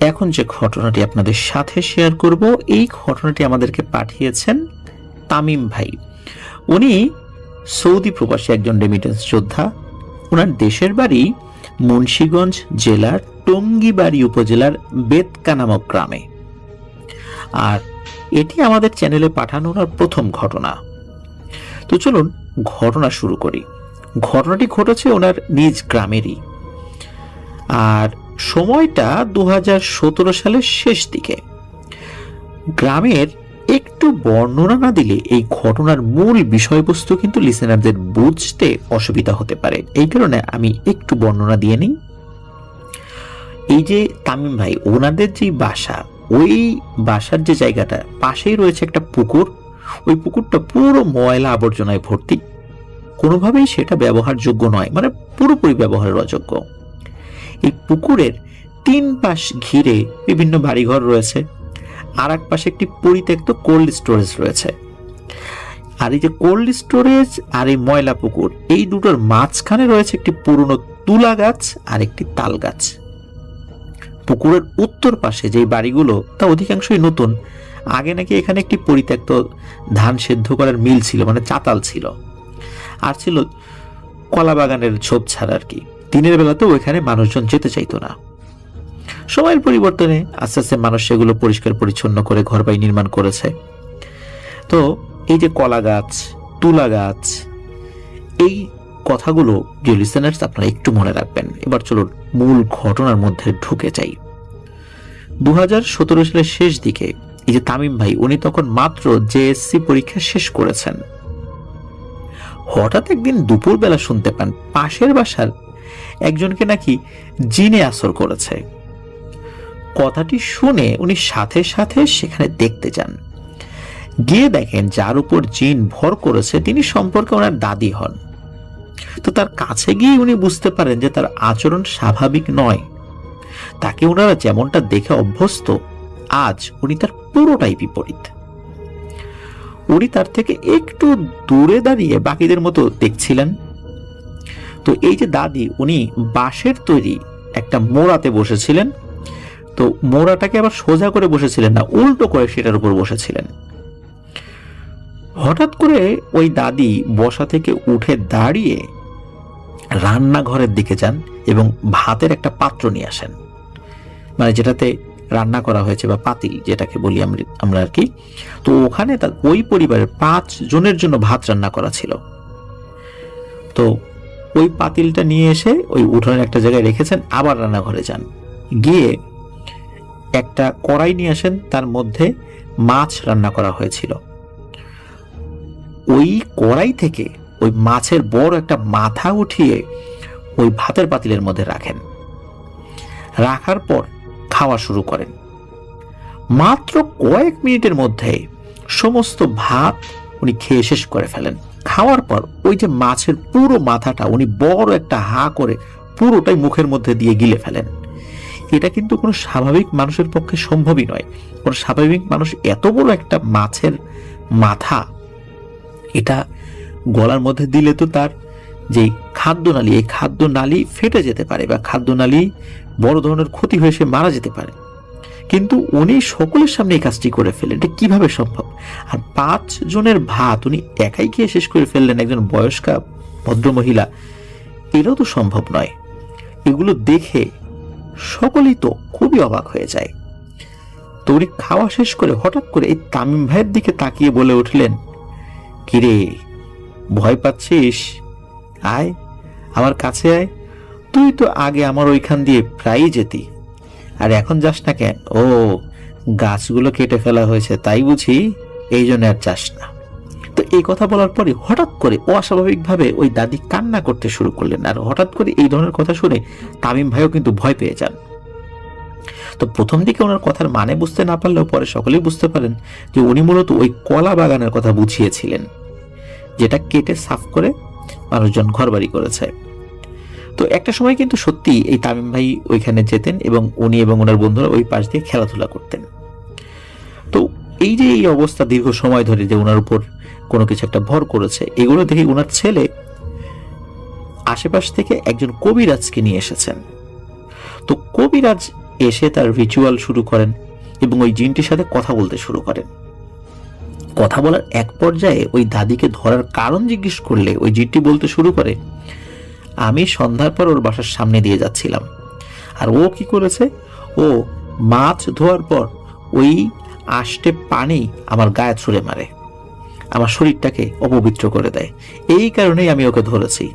এখন যে ঘটনাটি আপনাদের সাথে শেয়ার করব, এই ঘটনাটি আমাদেরকে পাঠিয়েছেন তামিম ভাই। উনি সৌদি প্রবাসী একজন রেমিটেন্স যোদ্ধা। ওনার দেশের বাড়ি মুন্সিগঞ্জ জেলার টঙ্গিবাড়ি উপজেলার বেতকা নামক গ্রামে। আর এটি আমাদের চ্যানেলে পাঠানো ওনার প্রথম ঘটনা। তো চলুন ঘটনা শুরু করি। ঘটনাটি ঘটেছে ওনার নিজ গ্রামেরই, আর সময়টা 2017 সালের শেষ দিকে। গ্রামের একটু বর্ণনা না দিলে এই ঘটনার মূল বিষয়বস্তু কিন্তু লিসেনারদের বুঝতে অসুবিধা হতে পারে, এই কারণে আমি একটু বর্ণনা দিয়ে নিই। এই যে তামিম ভাই, ওনাদের যে বাসা, ওই বাসার যে জায়গাটা পাশেই রয়েছে একটা পুকুর। ওই পুকুরটা পুরো ময়লা আবর্জনায় ভর্তি, কোনোভাবেই সেটা ব্যবহারযোগ্য নয়, মানে পুরোপুরি ব্যবহারের অযোগ্য। এই পুকুরের 3 পাশ ঘিরে বিভিন্ন বাড়িঘর রয়েছে, আর এক পাশে একটি পরিত্যক্ত কোল্ড স্টোরেজ রয়েছে। আর এই যে কোল্ড স্টোরেজ আর এই ময়লা পুকুর, এই দুটোর মাঝখানে রয়েছে একটি পুরনো তুলা গাছ আর একটি তাল গাছ। পুকুরের উত্তর পাশে যে বাড়িগুলো, তা অধিকাংশই নতুন। আগে নাকি এখানে একটি পরিত্যক্ত ধান সেদ্ধ করার মিল ছিল, মানে চাতাল ছিল, আর ছিল কলা বাগানের ঝোপঝাড় আর কি। দিনের বেলাতেও ওইখানে মানুষজন যেতে চাইতো না। সময়ের পরিবর্তনে আস্তে আস্তে মানুষ সেগুলো পরিষ্কার পরিচ্ছন্ন করে ঘরবাড়ি নির্মাণ করেছে। তো এই যে কলা গাছ, তুলা গাছ, এই কথাগুলো যে লিসেনার্স আপনারা একটু মনে রাখবেন। এবার চলুন মূল ঘটনার মধ্যে ঢুকে যাই। 2017 সালের শেষ দিকে এই যে তামিম ভাই, উনি তখন মাত্র জেএসসি পরীক্ষা শেষ করেছেন। হঠাৎ একদিন দুপুরবেলা শুনতে পান পাশের বাসার একজনকে নাকি জিনে আসর করেছে। কথাটি শুনে উনি সাথে সাথে সেখানে দেখতে যান। গিয়ে দেখেন যার উপর জিন ভর করেছে তিনি সম্পর্কে ওনার দাদি হন। তো তার কাছে গিয়ে উনি বুঝতে পারেন যে তার আচরণ স্বাভাবিক নয়। তাকে ওনারা যেমনটা দেখে অভ্যস্ত, আজ উনি তার পুরোটাই বিপরীত। উনি তার থেকে একটু দূরে দাঁড়িয়ে বাকিদের মতো দেখছিলেন। তো এই যে দাদি, উনি বাঁশের তৈরি একটা মোড়াতে বসেছিলেন। তো মোড়াটাকে আবার সোজা করে বসেছিলেন না, উল্টো করে সেটার উপর বসেছিলেন। হঠাৎ করে ওই দাদি বসা থেকে উঠে দাঁড়িয়ে রান্নাঘরের দিকে যান এবং ভাতের একটা পাত্র নিয়ে আসেন, মানে যেটাতে রান্না করা হয়েছে, বা পাতিল যেটাকে বলি আমরা আর কি। তো ওখানে ওই পরিবারের 5 জনের জন্য ভাত রান্না করা ছিল। তো ওই পাতিলটা নিয়ে এসে ওই উঠোনের একটা জায়গায় রেখেছেন, আবার রান্নাঘরে যান, গিয়ে একটা কড়াই নিয়ে আসেন, তার মধ্যে মাছ রান্না করা হয়েছিল। ওই কড়াই থেকে ওই মাছের বড় একটা মাথা উঠিয়ে ওই ভাতের পাতিলের মধ্যে রাখেন। রাখার পর খাওয়া শুরু করেন। মাত্র কয়েক মিনিটের মধ্যে সমস্ত ভাত উনি খেয়ে শেষ করে ফেলেন। খাওয়ার পর ওই যে মাছের পুরো মাথাটা উনি বড় একটা হা করে পুরোটাই মুখের মধ্যে দিয়ে গিলে ফেলেন। এটা কিন্তু কোনো স্বাভাবিক মানুষের পক্ষে সম্ভবই নয়। কোনো স্বাভাবিক মানুষ এত বড় একটা মাছের মাথা এটা গলার মধ্যে দিলে তো তার যে খাদ্যনালী, এই খাদ্যনালী ফেটে যেতে পারে, বা খাদ্যনালী বড় ধরনের ক্ষতি হয়ে সে মারা যেতে পারে। কিন্তু উনি সকলের সামনে এই কাজটি করে ফেলেন, এটা কিভাবে সম্ভব? আর 5 জনের ভাত উনি একাই খেয়ে শেষ করে ফেললেন, একজন বয়স্কা ভদ্রমহিলা। এটাও তো সম্ভব নয়। এগুলো দেখে সকলেই তো খুবই অবাক হয়ে যায়। তো উনি খাওয়া শেষ করে হঠাৎ করে এই তামিম ভাইয়ের দিকে তাকিয়ে বলে উঠলেন, কিরে, ভয় পাচ্ছিস? আয়, আমার কাছে আয়। তুই তো আগে আমার ওইখান দিয়ে প্রায়ই যেতি, আর এখন যাস না কেন? ও, গাছগুলো কেটে ফেলা হয়েছে তাই বুঝি, এই জন্য আর যাস না। তো এই কথা বলার পরে হঠাৎ করে অস্বাভাবিকভাবে ওই দাদি কান্না করতে শুরু করলেন। আর হঠাৎ করে এই ধরনের কথা শুনে তামিম ভাইও কিন্তু ভয় পেয়ে যান। তো প্রথম দিকে ওনার কথার মানে বুঝতে না পারলেও পরে সকলেই বুঝতে পারেন যে উনি মূলত ওই কলা বাগানের কথা বুঝিয়েছিলেন, যেটা কেটে সাফ করে মানুষজন ঘরবাড়ি করেছে। তো একটা সময় কিন্তু সত্যি এই তামিম ভাই ওইখানে যেতেন এবং উনি এবং ওনার বন্ধুরা ওই পাশ দিয়ে খেলাধুলা করতেন। তো এই যে এই অবস্থা দীর্ঘ সময় ধরে যে ওনার উপর কোনো কিছু একটা ভর করেছে, এগুলো দেখে ওনার ছেলে আশেপাশ থেকে একজন কবিরাজকে নিয়ে এসেছেন। তো কবিরাজ এসে তার রিচুয়াল শুরু করেন এবং ওই জিনটির সাথে কথা বলতে শুরু করেন। কথা বলার এক পর্যায়ে ওই দাদিকে ধরার কারণ জিজ্ঞেস করলে ওই জিনটি বলতে শুরু করে, আমি সন্ধ্যার পর ওর বাসার সামনে দিয়ে যাচ্ছিলাম, আর ও কি করেছে, ও মাছ ধোয়ার পর ওই আষ্টে পানি আমার গায়ে ছুঁড়ে মারে, আমার শরীরটাকে অপবিত্র করে দেয়। এই কারণেই আমি ওকে ধরেছি,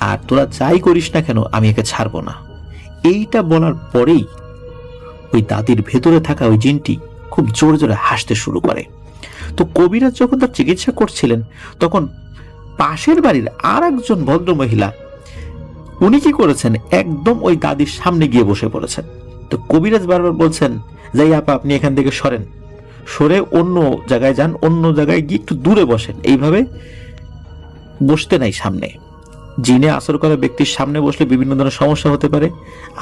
আর তোরা যাই করিস না কেন আমি একে ছাড়বো না। এইটা বলার পরেই ওই দাদির ভেতরে থাকা ওই জিনটি খুব জোরে জোরে হাসতে শুরু করে। তো কবিরাজ যখন তার চিকিৎসা করছিলেন তখন পাশের বাড়ির আর একজন ভদ্র মহিলা, উনি কি করেছেন, একদম ওই দাদির সামনে গিয়ে বসে পড়েছেন। তো কবিরাজ বারবার বলছেন, যাই আপা আপনি এখান থেকে সরেন, সরে অন্য জায়গায় যান, অন্য জায়গায় গিয়ে একটু দূরে বসেন, এইভাবে বসতে নাই সামনে। জিনে আসর করা ব্যক্তির সামনে বসলে বিভিন্ন ধরনের সমস্যা হতে পারে,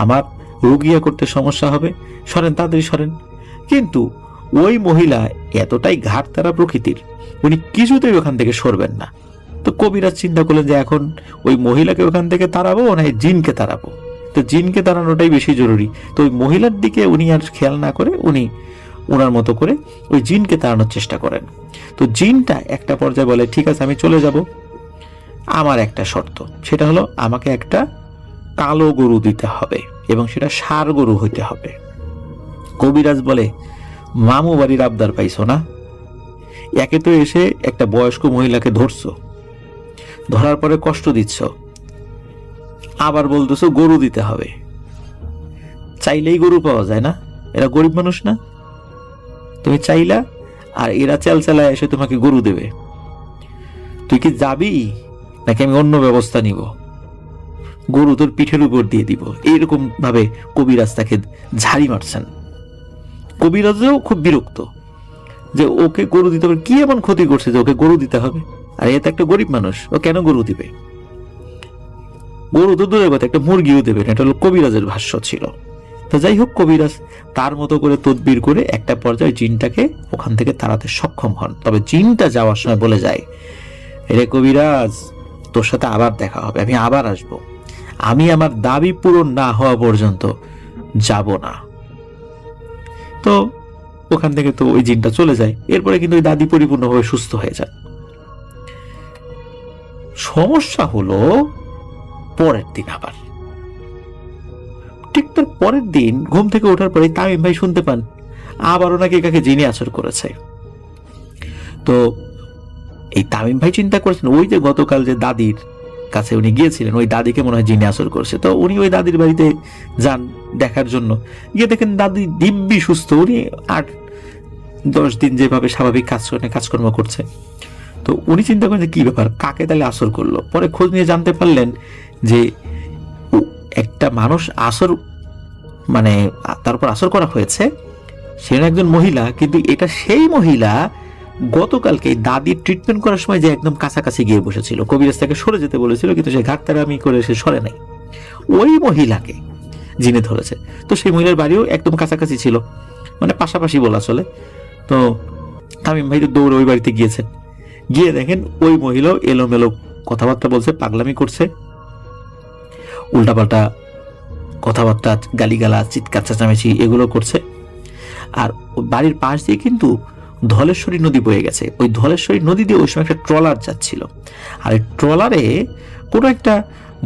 আমার রুগিয়া করতে সমস্যা হবে, সরেন, তাড়াতাড়ি সরেন। কিন্তু ওই মহিলা এতটাই ঘাট তারা প্রকৃতির, উনি কিছুতেই ওখান থেকে সরবেন না। তো কবিরাজ চিন্তা করলেন যে এখন ওই মহিলাকে ওখান থেকে তাড়াবো না জিনকে তাড়াবো, তো জিনকে তাড়ানোটাই বেশি জরুরি। তো ওই মহিলার দিকে উনি আর খেয়াল না করে উনি ওনার মতো করে ওই জিনকে তাড়ানোর চেষ্টা করেন। তো জিনটা একটা পর্যায়ে বলে, ঠিক আছে আমি চলে যাব, আমার একটা শর্ত, সেটা হলো আমাকে একটা কালো গরু দিতে হবে এবং সেটা ষাঁড় গরু হইতে হবে। কবিরাজ বলে, মামু বাড়ির আবদার পাইছো না, একে তো এসে একটা বয়স্ক মহিলাকে ধরছো, ধরার পরে কষ্ট দিচ্ছ, আবার বলতেছো গরু দিতে হবে। চাইলেই গরু পাওয়া যায় না, এরা গরিব মানুষ না, তুমি চাইলা আর এরা চালচালায় এসে তোমাকে গরু দেবে। তুই কি যাবি নাকি আমি অন্য ব্যবস্থা নিব, গরু তোর পিঠের উপর দিয়ে দিব। এইরকম ভাবে কবিরাজ তাকে ঝাড়ি মারছেন। কবিরাজও খুব বিরক্ত যে ওকে গরু দিতে হবে, কি এমন ক্ষতি করছে যে ওকে গরু দিতে হবে, আর এ তো একটা গরিব মানুষ, ও কেন গরু দিবে, গরু তো দূরের কথা একটা মুরগিও দেবে না। এটা হলো কবিরাজের ভাষ্য ছিল। তো যাই হোক, কবিরাজ তার মতো করে তদবির করে একটা পর্যায়ে জিনটাকে ওখান থেকে তাড়াতে সক্ষম হন। তবে জিনটা যাওয়ার সময় বলে যায়, রে কবিরাজ, তোর সাথে আবার দেখা হবে, আমি আবার আসব, আমি আমার দাবি পূরণ না হওয়া পর্যন্ত যাব না। তো ওখান থেকে তো ওই জিনটা চলে যায়। এরপরে কিন্তু ওই দাদি পরিপূর্ণভাবে সুস্থ হয়ে যায়। সমস্যা হলো পরের দিন, আবার ঠিক তার পরের দিন ঘুম থেকে ওঠার পরে তামিম ভাই শুনতে পান আবার ওনাকে কাকে জিনে আসর করেছে। তো এই তামিম ভাই চিন্তা করেছেন, ওই যে গতকাল যে দাদির কাছে উনি গিয়েছিলেন, ওই দাদিকে মনে হয় জিনে আসর করছে। তো উনি ওই দাদির বাড়িতে যান দেখার জন্য, গিয়ে দেখেন দাদি দিব্যি সুস্থ, উনি 8-10 দিন যেভাবে স্বাভাবিক কাজকর্ম করছে। তো উনি চিন্তা করেন যে কি ব্যাপার, কাকে তাহলে আসর করলো। পরে খোঁজ নিয়ে জানতে পারলেন যে একটা মানুষ আসর মানে তারপর আসর করা হয়েছে, সে একজন মহিলা, কিন্তু এটা সেই মহিলা গতকালকে দাদির ট্রিটমেন্ট করার সময় যে একদম কাছাকাছি গিয়ে বসেছিল, কবিরাজ তাকে সরে যেতে বলেছিল কিন্তু সে ঘাটতারামি করে সে সরে নাই, ওই মহিলাকে জিনে ধরেছে। তো সেই মহিলার বাড়িও একদম কাছাকাছি ছিল, মানে পাশাপাশি বলা চলে। তো তামিম ভাই তো দৌড়ে ওই বাড়িতে গিয়েছেন, গিয়ে দেখেন ওই মহিলাও এলোমেলো কথাবার্তা বলছে, পাগলামি করছে, উল্টাপাল্টা কথাবার্তা, গালিগালাজ, চিৎকার চেঁচামেচি এগুলো করছে। আর বাড়ির পাশ দিয়ে কিন্তু ধলেশ্বরী নদী বয়ে গেছে। ওই ধলেশ্বরী নদী দিয়ে ওই সময় একটা ট্রলার যাচ্ছিল, আর এই ট্রলারে কোনো একটা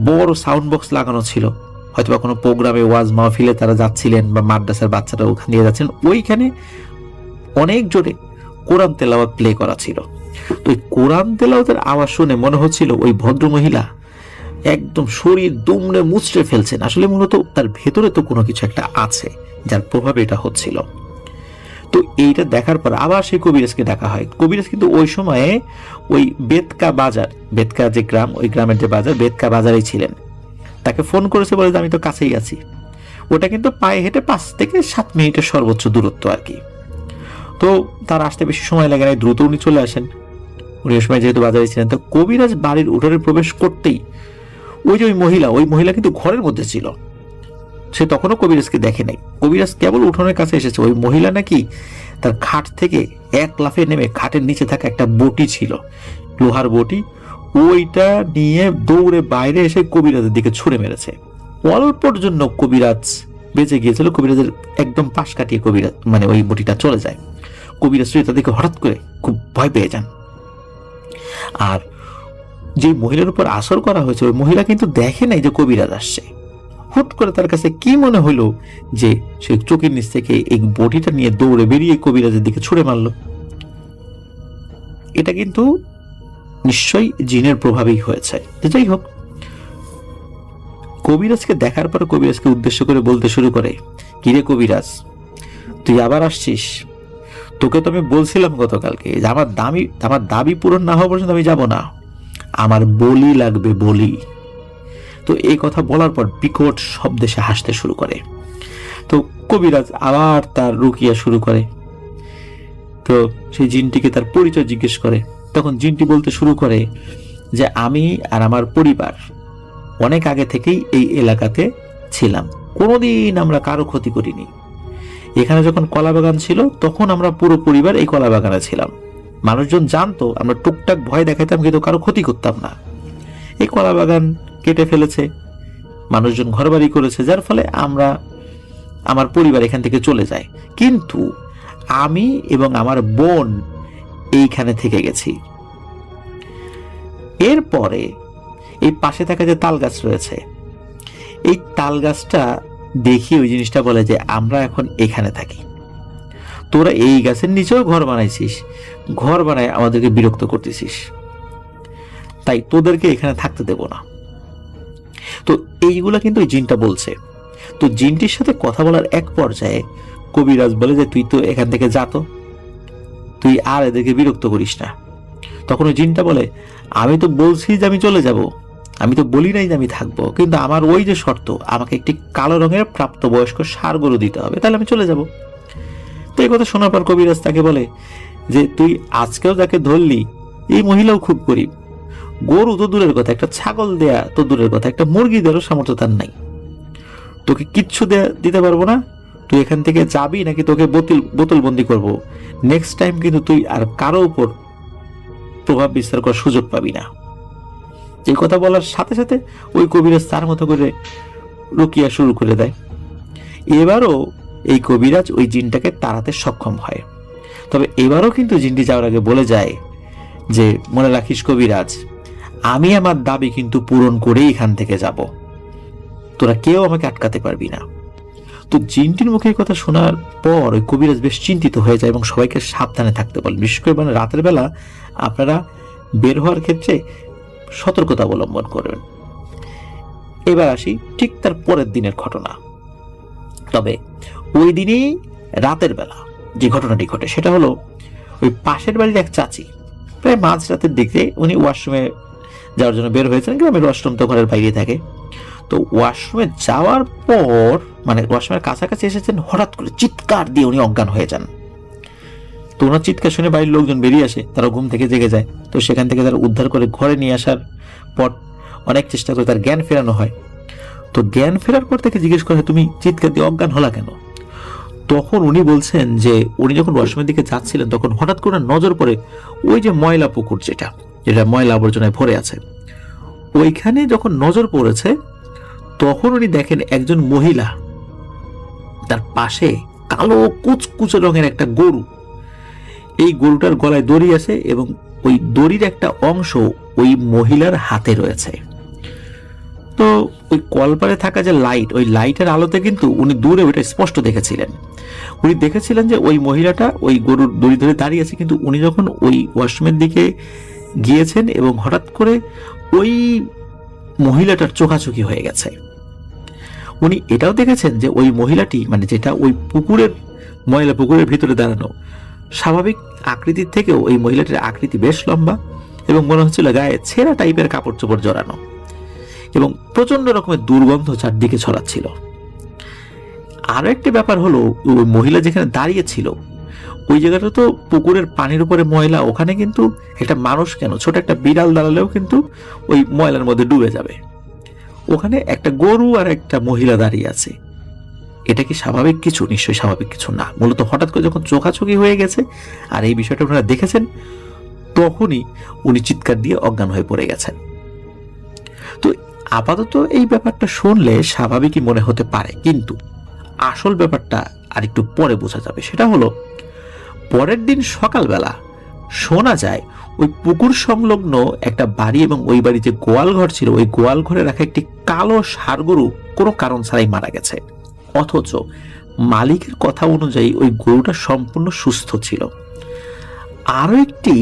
বড় সাউন্ড বক্স লাগানো ছিল, হয়তোবা কোনো প্রোগ্রামে, ওয়াজ মাহফিলে তারা যাচ্ছিলেন, বা মাদ্রাসার বাচ্চারা ওখানে দিয়ে যাচ্ছেন, ওইখানে অনেক জোরে কোরআন তেলাওয়াত প্লে করা ছিল। তো ওই কোরআন তেলাওয়াতের আওয়াজ শুনে মনে হচ্ছিল ওই ভদ্র মহিলা একদম শরীর দুমড়ে মুচড়ে ফেলছেন। আসলে মূলত তার ভেতরে তো কোনো কিছু একটা আছে যার প্রভাবে এটা হচ্ছিল। তো এইটা দেখার পর আবার সেই কবিরাজকে ডাকা হয়। কবিরাজ কিন্তু ওই সময়ে ওই বেতকা বাজার, বেতকা যে গ্রাম, ওই গ্রামের যে বাজার, বেতকা বাজারেই ছিলেন। তাকে ফোন করেছে, বলে যে আমি তো কাছেই আছি। ওটা কিন্তু পায়ে হেঁটে 5 থেকে 7 মিনিটের সর্বোচ্চ দূরত্ব আর কি। তো তার আসতে বেশি সময় লাগে না, দ্রুত উনি চলে আসেন। উনি ওই সময় যেহেতু বাজারে ছিলেন, তো কবিরাজ বাড়ির উঠোনে প্রবেশ করতেই ওই যে ওই মহিলা কিন্তু ঘরের মধ্যে ছিল, সে তখনও কবিরাজকে দেখে নাই। কবিরাজ কেবল উঠোনের কাছে এসেছে, ওই মহিলা নাকি তার খাট থেকে এক লাফে নেমে খাটের নিচে থাকা একটা বটি ছিল, লোহার বটি, ওইটা নিয়ে দৌড়ে বাইরে এসে কবিরাজের দিকে ছুঁড়ে মেরেছে। অল্পর জন্য কবিরাজ বেঁচে গিয়েছিল, কবিরাজের একদম পাশ কাটিয়ে কবিরাজ মানে ওই বটিটা চলে যায়। কবিরাজ তাদেরকে হঠাৎ করে খুব ভয় পেয়ে যান। আর যে মহিলার উপর আসর করা হয়েছে ওই মহিলা কিন্তু দেখে নাই যে কবিরাজ আসছে। হুট করে তার কাছে কি মনে হলো যে সে চোখের নিচ থেকে এই বটিটা নিয়ে দৌড়ে বেরিয়ে কবিরাজের দিকে ছুড়ে মারলো। এটা কিন্তু নিশ্চয়ই জিনের প্রভাবেই হয়েছে। যাই হোক, কবিরাজকে দেখার পর কবিরাজকে উদ্দেশ্য করে বলতে শুরু করে, কিরে কবিরাজ, তুই আবার আসছিস? তোকে তো আমি বলছিলাম গতকালকে যে আমার দাবি পূরণ না হওয়া পর্যন্ত আমি যাব না, আমার বলি লাগবে, বলি। তো এই কথা বলার পর বিকট শব্দে সে হাসতে শুরু করে। তো কবিরাজ আবার তার রুকিয়া শুরু করে। তো সেই জিনটিকে তার পরিচয় জিজ্ঞেস করে। তখন জিনটি বলতে শুরু করে যে আমি আর আমার পরিবার অনেক আগে থেকেই এই এলাকাতে ছিলাম, কোনোদিন আমরা কারো ক্ষতি করিনি। এখানে যখন কলা বাগান ছিল তখন আমরা পুরো পরিবার এই কলা বাগানে ছিলাম। মানুষজন জানতো, আমরা টুকটাক ভয় দেখাতাম কিন্তু কারো ক্ষতি করতাম না। এই কলা বাগান কেটে ফেলেছে, মানুষজন ঘরবাড়ি করেছে, যার ফলে আমার পরিবার এখান থেকে চলে যায়। কিন্তু আমি এবং আমার বোন এইখানে থেকে গেছি। এরপরে এই পাশে থাকা যে তাল গাছ রয়েছে, এই তাল গাছটা দেখি ওই জিনিসটা বলে যে আমরা এখন এখানে থাকি, তোরা এই গাছের নিচেও ঘর বানাইছিস, ঘর বানায় আমাদেরকে বিরক্ত করতেছিস, তাই তোদেরকে এখানে থাকতে দেব না। তো এইগুলা কিন্তু ওই জিনটা বলছে। তো জিনটির সাথে কথা বলার এক পর্যায়ে কবিরাজ বলে যে তুই তো এখান থেকে যা, তো তুই আর এদেরকে বিরক্ত করিস না। তখন ওই জিনটা বলে, আমি তো বলছি যে আমি চলে যাব, আমি তো বলি নাই যে আমি থাকবো, কিন্তু আমার ওই যে শর্ত, আমাকে একটি কালো রঙের প্রাপ্তবয়স্ক ষাঁড় গরু দিতে হবে, তাহলে আমি চলে যাব। তো এই কথা শোনার পর কবিরাজ তাকে বলে যে তুই আজকেও যাকে ধরলি এই মহিলাও খুব গরিব, গরু তো দূরের কথা, একটা ছাগল দেয়া তো দূরের কথা, একটা মুরগি দেওয়ারও সামর্থ্য তার নাই, তোকে কিচ্ছু দিতে পারবো না, তুই এখান থেকে যাবি নাকি তোকে বোতল বন্দি করবো, নেক্সট টাইম কিন্তু তুই আর কারো উপর প্রভাব বিস্তার করার সুযোগ পাবি না। এই কথা বলার সাথে সাথে ওই কবিরাজ তার মতো করে রুকিয়া শুরু করে দেয়। এবারও এই কবিরাজ ওই জিনটাকে তাড়াতে সক্ষম হয়। তবে এবারও কিন্তু জিনটি যাওয়ার আগে বলে যায় যে মনে রাখিস কবিরাজ, আমি আমার দাবি কিন্তু পূরণ করেই এখান থেকে যাব, তোরা কেউ আমাকে আটকাতে পারবি না। তো জিনটির মুখে কথা শোনার পর ওই কবিরাজ বেশ চিন্তিত হয়ে যায় এবং সবাইকে সাবধানে থাকতে বলেন। বিশেষ করে মানে রাতের বেলা আপনারা বের হওয়ার ক্ষেত্রে সতর্কতা অবলম্বন করবেন। এবার আসি ঠিক তার পরের দিনের ঘটনা। তবে ওই দিনই রাতের বেলা যে ঘটনাটি ঘটে সেটা হলো ওই পাশের বাড়ির এক চাচি প্রায় মাঝরাতের দিকে উনি ওয়াশরুমে যাওয়ার জন্য বের হয়েছেন। গ্রামের ওয়াশরুম তো ঘরের বাইরে থাকে। তো ওয়াশরুমে যাওয়ার পর মানে ওয়াশরুমের কাছাকাছি এসেছেন, হঠাৎ করে চিৎকার দিয়ে উনি অজ্ঞান হয়ে যান। তো ওনার চিৎকার শুনে বাড়ির লোকজন বেরিয়ে আসে, তারা ঘুম থেকে জেগে যায়। তো সেখান থেকে তারা উদ্ধার করে ঘরে নিয়ে আসার পর অনেক চেষ্টা করে তার জ্ঞান ফেরানো হয়। তো জ্ঞান ফেরার পর থেকে জিজ্ঞেস করে তুমি চিৎকার দিয়ে অজ্ঞান হলা কেন? তখন উনি বলছেন যে উনি যখন ওয়াশরুমের দিকে যাচ্ছিলেন তখন হঠাৎ করে নজর পড়ে ওই যে ময়লা পুকুর যেটা ময়লা আবর্জনায় ভরে আছে, ওইখানে যখন নজর পড়েছে তখন উনি দেখেন একজন মহিলা, তার পাশে কালো কুচকুচে রঙের একটা গরু, এই গরুটার গলায় দড়ি আছে এবং ওই দড়ির একটা অংশ ওই মহিলার হাতে রয়েছে। তো ওই কলপারে থাকা যে লাইট, ওই লাইটের আলোতে কিন্তু উনি দূরে ওইটা স্পষ্ট দেখেছিলেন। উনি দেখেছিলেন যে ওই মহিলাটা ওই গরুর দড়ি ধরে দাঁড়িয়ে আছে, কিন্তু উনি যখন ওই ওয়াশরুমের দিকে গিয়েছেন এবং হঠাৎ করে ওই মহিলাটার চোখাচোখি হয়ে গেছে। উনি এটাও দেখেছেন যে ওই মহিলাটি মানে যেটা ওই ময়লা পুকুরের ভিতরে দাঁড়ানো, স্বাভাবিক আকৃতির থেকেও ওই মহিলাটির আকৃতি বেশ লম্বা এবং মনে হচ্ছিল গায়ে ছেঁড়া টাইপের কাপড় চোপড় জড়ানো এবং প্রচন্ড রকমের দুর্গন্ধ চারদিকে ছড়াচ্ছিল। আরো একটি ব্যাপার হলো ওই মহিলা যেখানে দাঁড়িয়ে ছিল ওই জায়গাটা তো পুকুরের পানির উপরে ময়লা, ওখানে কিন্তু একটা মানুষ কেন ছোট একটা বিড়াল দাঁড়ালেও কিন্তু ওই ময়লার মধ্যে ডুবে যাবে। ওখানে একটা গরু আর একটা মহিলা দাঁড়িয়ে আছে, এটা কি স্বাভাবিক কিছু? নিশ্চয়ই স্বাভাবিক কিছু না। মূলত হঠাৎ করে যখন চোখাচোখি হয়ে গেছে আর এই বিষয়টা ওনারা দেখেছেন তখনই উনি চিৎকার দিয়ে অজ্ঞান হয়ে পড়ে গেছেন। তো আপাতত এই ব্যাপারটা শুনলে স্বাভাবিকই মনে হতে পারে, কিন্তু আসল ব্যাপারটা আর একটু পরে বোঝা যাবে। সেটা হলো, পরের দিন সকালবেলা শোনা যায় ওই পুকুর সংলগ্ন একটা বাড়ি এবং ওই বাড়ি যে গোয়াল ঘর ছিল, ওই গোয়াল ঘরে রাখা একটি কালো ষাঁড় গরু কোনো কারণ ছাড়াই মারা গেছে। অথচ মালিকের কথা অনুযায়ী ওই গরুটা সম্পূর্ণ সুস্থ ছিল। আরো একটি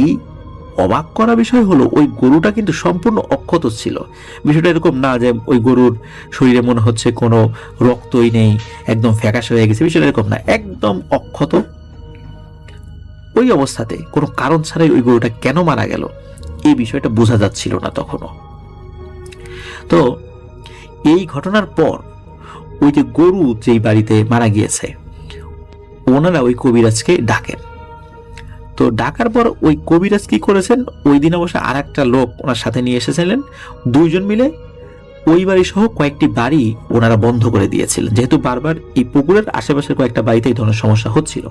অবাক করা বিষয় হলো, ওই গরুটা কিন্তু সম্পূর্ণ অক্ষত ছিল। বিষয়টা এরকম না যে ওই গরুর শরীরে মনে হচ্ছে কোনো রক্তই নেই, একদম ফ্যাকাশে হয়ে গেছে, বিষয়টা এরকম না, একদম অক্ষত। ওই অবস্থাতে কোনো কারণ ছাড়াই ওই গরুটা কেন মারা গেল, এই বিষয়টা বোঝা যাচ্ছিল না তখনও। তো এই ঘটনার পর ওই যে গরু যেই বাড়িতে মারা গিয়েছে, ওনারা ওই কবিরাজকে ডাকেন। তো ডাকার পর ওই কবিরাজ কি করেছেন, ওই দিন অবশ্য আর একটা লোক ওনার সাথে নিয়ে এসেছিলেন। দুইজন মিলে ওই বাড়ি সহ কয়েকটি বাড়ি ওনারা বন্ধ করে দিয়েছিলেন, যেহেতু বারবার এই পুকুরের আশেপাশের কয়েকটা বাড়িতে এই ধরনের সমস্যা হচ্ছিল।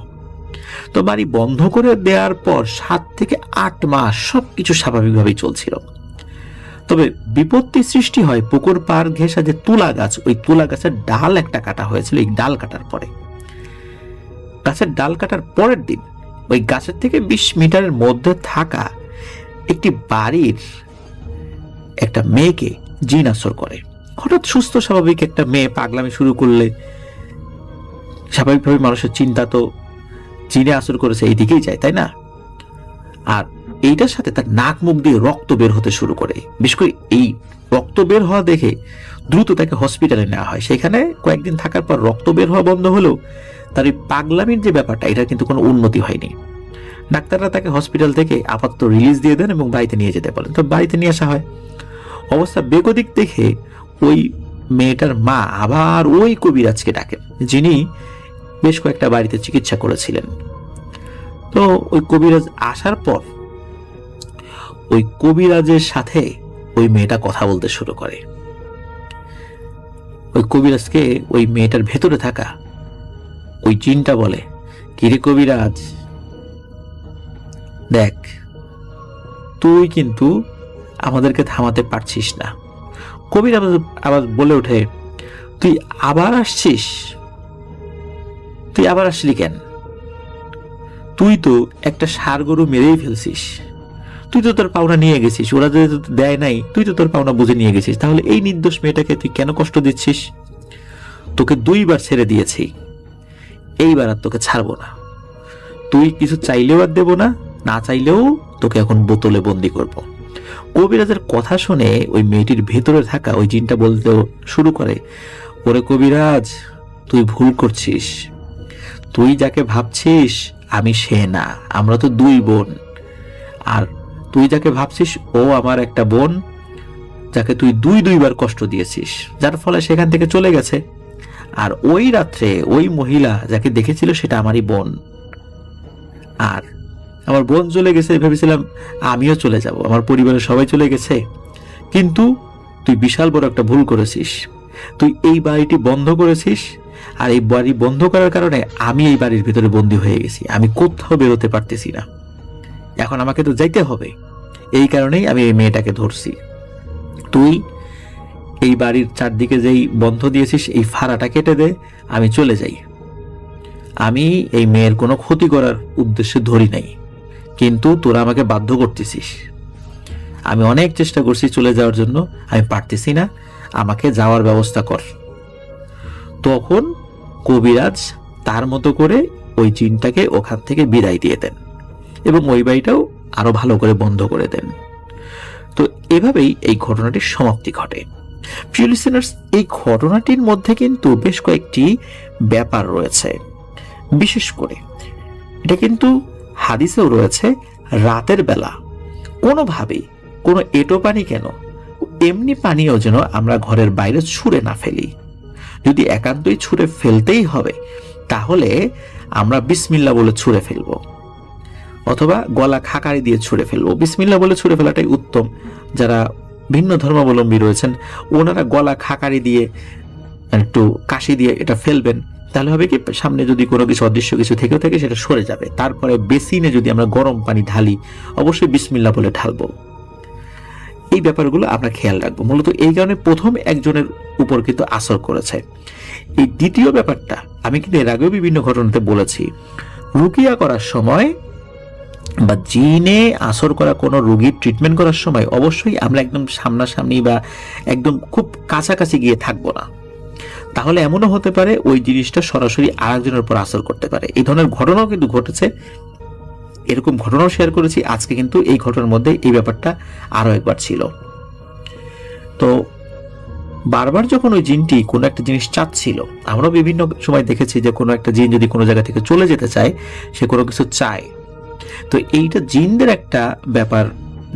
তো বাড়ি বন্ধ করে দেওয়ার পর 7 থেকে 8 মাস সবকিছু স্বাভাবিকভাবেই চলছিল। তবে বিপত্তি সৃষ্টি হয় পুকুর পার ঘেঁষা যে তুলা গাছ, ওই তুলা গাছের ডাল একটা কাটা হয়েছিল। এই ডাল কাটার পরে, গাছের ডাল কাটার পরের দিন ওই গাছের থেকে 20 মিটারের মধ্যে থাকা একটি বাড়ির একটা মেয়েকে জিন আসর করে। হঠাৎ সুস্থ স্বাভাবিক একটা মেয়ে পাগলামি শুরু করলে স্বাভাবিকভাবে মানুষের চিন্তা তো জিনে আসর করেছে এই দিকেই যায়, তাই না? আর এইটার সাথে তার নাক মুখ দিয়ে রক্ত বের হতে শুরু করে। বিশেষ করে এই রক্ত বের হওয়া দেখে দ্রুত তাকে হসপিটালে নেওয়া হয়। সেখানে কয়েকদিন থাকার পর রক্ত বের হওয়া বন্ধ হলেও তার এই পাগলামির যে ব্যাপারটা, এটা কিন্তু কোনো উন্নতি হয়নি। ডাক্তাররা তাকে হসপিটাল থেকে আপাতত রিলিজ দিয়ে দেন এবং বাড়িতে নিয়ে যেতে বলেন। তো বাড়িতে নিয়ে আসা হয়। অবস্থা বেগতিক দেখে ওই মেয়েটার মা আবার ওই কবিরাজকে ডাকেন, যিনি বেশ কয়েকটা বাড়িতে চিকিৎসা করেছিলেন। তো ওই কবিরাজ আসার পর ওই কবিরাজের সাথে ওই মেয়েটা কথা বলতে শুরু করে। ওই কবিরাজকে ওই মেয়েটার ভেতরে থাকা ওই জিনটা বলে, কিরে কবিরাজ, দেখ তুই কিন্তু আমাদেরকে থামাতে পারছিস না। কবিরাজ আবার বলে ওঠে, তুই আবার আসছিস? তুই আবার আসলি কেন? তুই তো একটা ষাঁড় গরু মেরেই ফেলছিস। তুই তো তোর পাওনা নিয়ে গেছিস, ওরা যদি দেয় নাই, তুই তো তোর পাওনা বুঝে নিয়ে গেছিস। তাহলে এই নির্দোষ মেয়েটাকে তুই কেন কষ্ট দিচ্ছিস? তোকে 2 বার ছেড়ে দিয়েছি, এইবার আর তোকে ছাড়বো না। তুই কিছু চাইলেও আর দেবো না, না চাইলেও তোকে এখন বোতলে বন্দি করব। কবিরাজের কথা শুনে ওই মেয়েটির ভেতরে থাকা ওই জিনটা বলতে শুরু করে, ওরে কবিরাজ, তুই ভুল করছিস। তুই যাকে ভাবছিস আমি সে না, আমরা তো 2 বোন। আর তুই যাকে ভাবছিস ও আমার একটা বোন, যাকে তুই 2 বার কষ্ট দিয়েছিস, যার ফলে সেখান থেকে চলে গেছে। আর ওই রাত্রে ওই মহিলা যাকে দেখেছিল সেটা আমারই বোন। আর আমার বোন চলে গেছে, ভেবেছিলাম আমিও চলে যাব, আমার পরিবারের সবাই চলে গেছে। কিন্তু তুই বিশাল বড় একটা ভুল করেছিস। তুই এই বাড়িটি বন্ধ করেছিস, আর এই বাড়ি বন্ধ করার কারণে আমি এই বাড়ির ভিতরে বন্দী হয়ে গেছি। আমি কোথাও বেরোতে পারতেছি না। এখন আমাকে তো যাইতে হবে, এই কারণেই আমি এই মেয়েটাকে ধরছি। তুই এই বাড়ির চারদিকে যেই বন্ধ দিয়েছিস এই ফাড়াটা কেটে দে, আমি চলে যাই। আমি এই মেয়ের কোনো ক্ষতি করার উদ্দেশ্যে ধরি নাই, কিন্তু তোরা আমাকে বাধ্য করতেছিস। আমি অনেক চেষ্টা করছি চলে যাওয়ার জন্য, আমি পারতেছি না, আমাকে যাওয়ার ব্যবস্থা কর। তখন কবিরাজ তার মতো করে ওই জিনটাকে ওখান থেকে বিদায় দিয়ে দেন এবং ওই বাড়িটাও আরো ভালো করে বন্ধ করে দেন। তো এভাবেই এই ঘটনাটির সমাপ্তি ঘটে। প্রিয় লিসেনার্স, এই ঘটনাটির মধ্যে কিন্তু বেশ কয়েকটি ব্যাপার রয়েছে। বিশেষ করে এটা কিন্তু হাদিসেও রয়েছে, রাতের বেলা কোনোভাবেই কোনো এঁটো পানি কেন, এমনি পানিও যেন আমরা ঘরের বাইরে ছুঁড়ে না ফেলি। যদি একান্তই ছুঁড়ে ফেলতেই হবে তাহলে আমরা বিসমিল্লাহ বলে ছুঁড়ে ফেলবো, অথবা গলা খাকারি দিয়ে ছুঁড়ে ফেলবো। বিসমিল্লাহ বলে ছুঁড়ে ফেলাটাই উত্তম। যারা ভিন্ন ধর্মাবলম্বী রয়েছেন ওনারা গলা খাকারি দিয়ে একটু কাশি দিয়ে এটা ফেলবেন, তাহলে হবে কি, সামনে যদি কোনো কিছু অদৃশ্য কিছু থেকেও থাকে সেটা সরে যাবে। তারপরে বেসিনে যদি আমরা গরম পানি ঢালি, অবশ্যই বিসমিল্লাহ বলে ঢালবো। এই ব্যাপারগুলো আমরা খেয়াল রাখবো। মূলত এই কারণে প্রথম একজনের উপর কিন্তু আসর করেছে। এই দ্বিতীয় ব্যাপারটা আমি কিন্তু এর আগেও বিভিন্ন ঘটনাতে বলেছি, রুকিয়া করার সময় বা জিনে আসর করা কোনো রোগীর ট্রিটমেন্ট করার সময় অবশ্যই আমরা একদম সামনাসামনি বা একদম খুব কাছাকাছি গিয়ে থাকবো না। তাহলে এমনও হতে পারে ওই জিনিসটা সরাসরি আরেকজনের উপর আসর করতে পারে। এই ধরনের ঘটনাও কিন্তু ঘটেছে, এরকম ঘটনাও শেয়ার করেছি। আজকে কিন্তু এই ঘটনার মধ্যে এই ব্যাপারটা আরো একবার ছিল। তো বারবার যখন ওই জিনটি কোনো একটা জিনিস চাচ্ছিল, আমরা বিভিন্ন সময় দেখেছি যে কোনো একটা জিন যদি কোনো জায়গা থেকে চলে যেতে চায়, সে কোনো কিছু চায়। তো এইটা জিনদের একটা ব্যাপার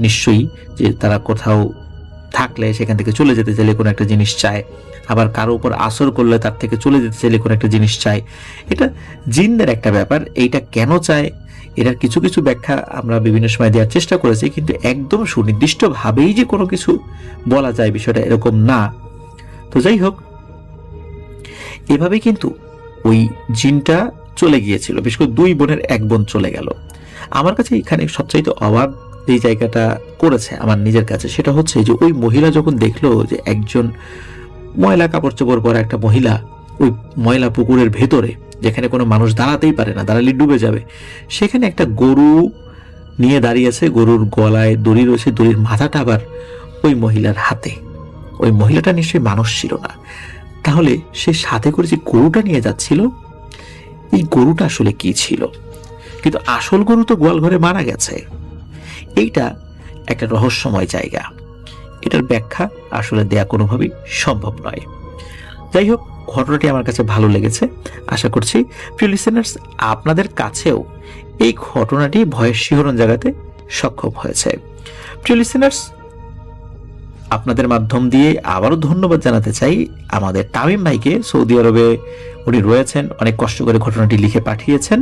নিশ্চয়ই, যে তারা কোথাও থাকলে সেখান থেকে চলে যেতে চাইলে কোনো একটা জিনিস চায়, আবার কারো উপর আসর করলে তার থেকে চলে যেতে চাইলে কোনো একটা জিনিস চায়। এটা জিনদের একটা ব্যাপার। এইটা কেন চায়, এটার কিছু কিছু ব্যাখ্যা আমরা বিভিন্ন সময় দেওয়ার চেষ্টা করেছি, কিন্তু একদম সুনির্দিষ্টভাবেই যে কোনো কিছু বলা যায় বিষয়টা এরকম না। তো যাই হোক, এভাবেই কিন্তু ওই জিনটা চলে গিয়েছিল। বিশেষ করে দুই বোনের এক বোন চলে গেল। আমার কাছে এখানে সবচাইতে অবাক এই জায়গাটা করেছে আমার নিজের কাছে, সেটা হচ্ছে যে ওই মহিলা যখন দেখলো যে একজন ময়লা কাপড় চোপড় পরা একটা মহিলা ওই ময়লা পুকুরের ভেতরে, যেখানে কোনো মানুষ দাঁড়াতেই পারে না, দাঁড়ালে ডুবে যাবে, সেখানে একটা গরু নিয়ে দাঁড়িয়েছে, গরুর গলায় দড়ি রয়েছে, দড়ির মাথাটা আবার ওই মহিলার হাতে। ওই মহিলাটা নিশ্চয়ই মানুষ ছিল না। তাহলে সে সাথে করে যে গরুটা নিয়ে যাচ্ছিল, এই গরুটা আসলে কি ছিল? কিন্তু আসল গরু তো গোয়াল ঘরে মারা গেছে। এইটা একটা রহস্যময় জায়গা, এটার ব্যাখ্যা আসলে দেয়া কোনোভাবেই সম্ভব নয়। যাই হোক, ঘটনাটি আমার কাছে ভালো লেগেছে। আশা করছি প্রিয় লিসেনার্স আপনাদের কাছেও এই ঘটনাটি ভয়ের শিহরণ জাগাতে সক্ষম হয়েছে। প্রিয় লিসেনার্স, আপনাদের মাধ্যম দিয়ে আবারও ধন্যবাদ জানাতে চাই আমাদের তামিম ভাইকে। সৌদি আরবে উনি রয়েছেন, অনেক কষ্ট করে ঘটনাটি লিখে পাঠিয়েছেন।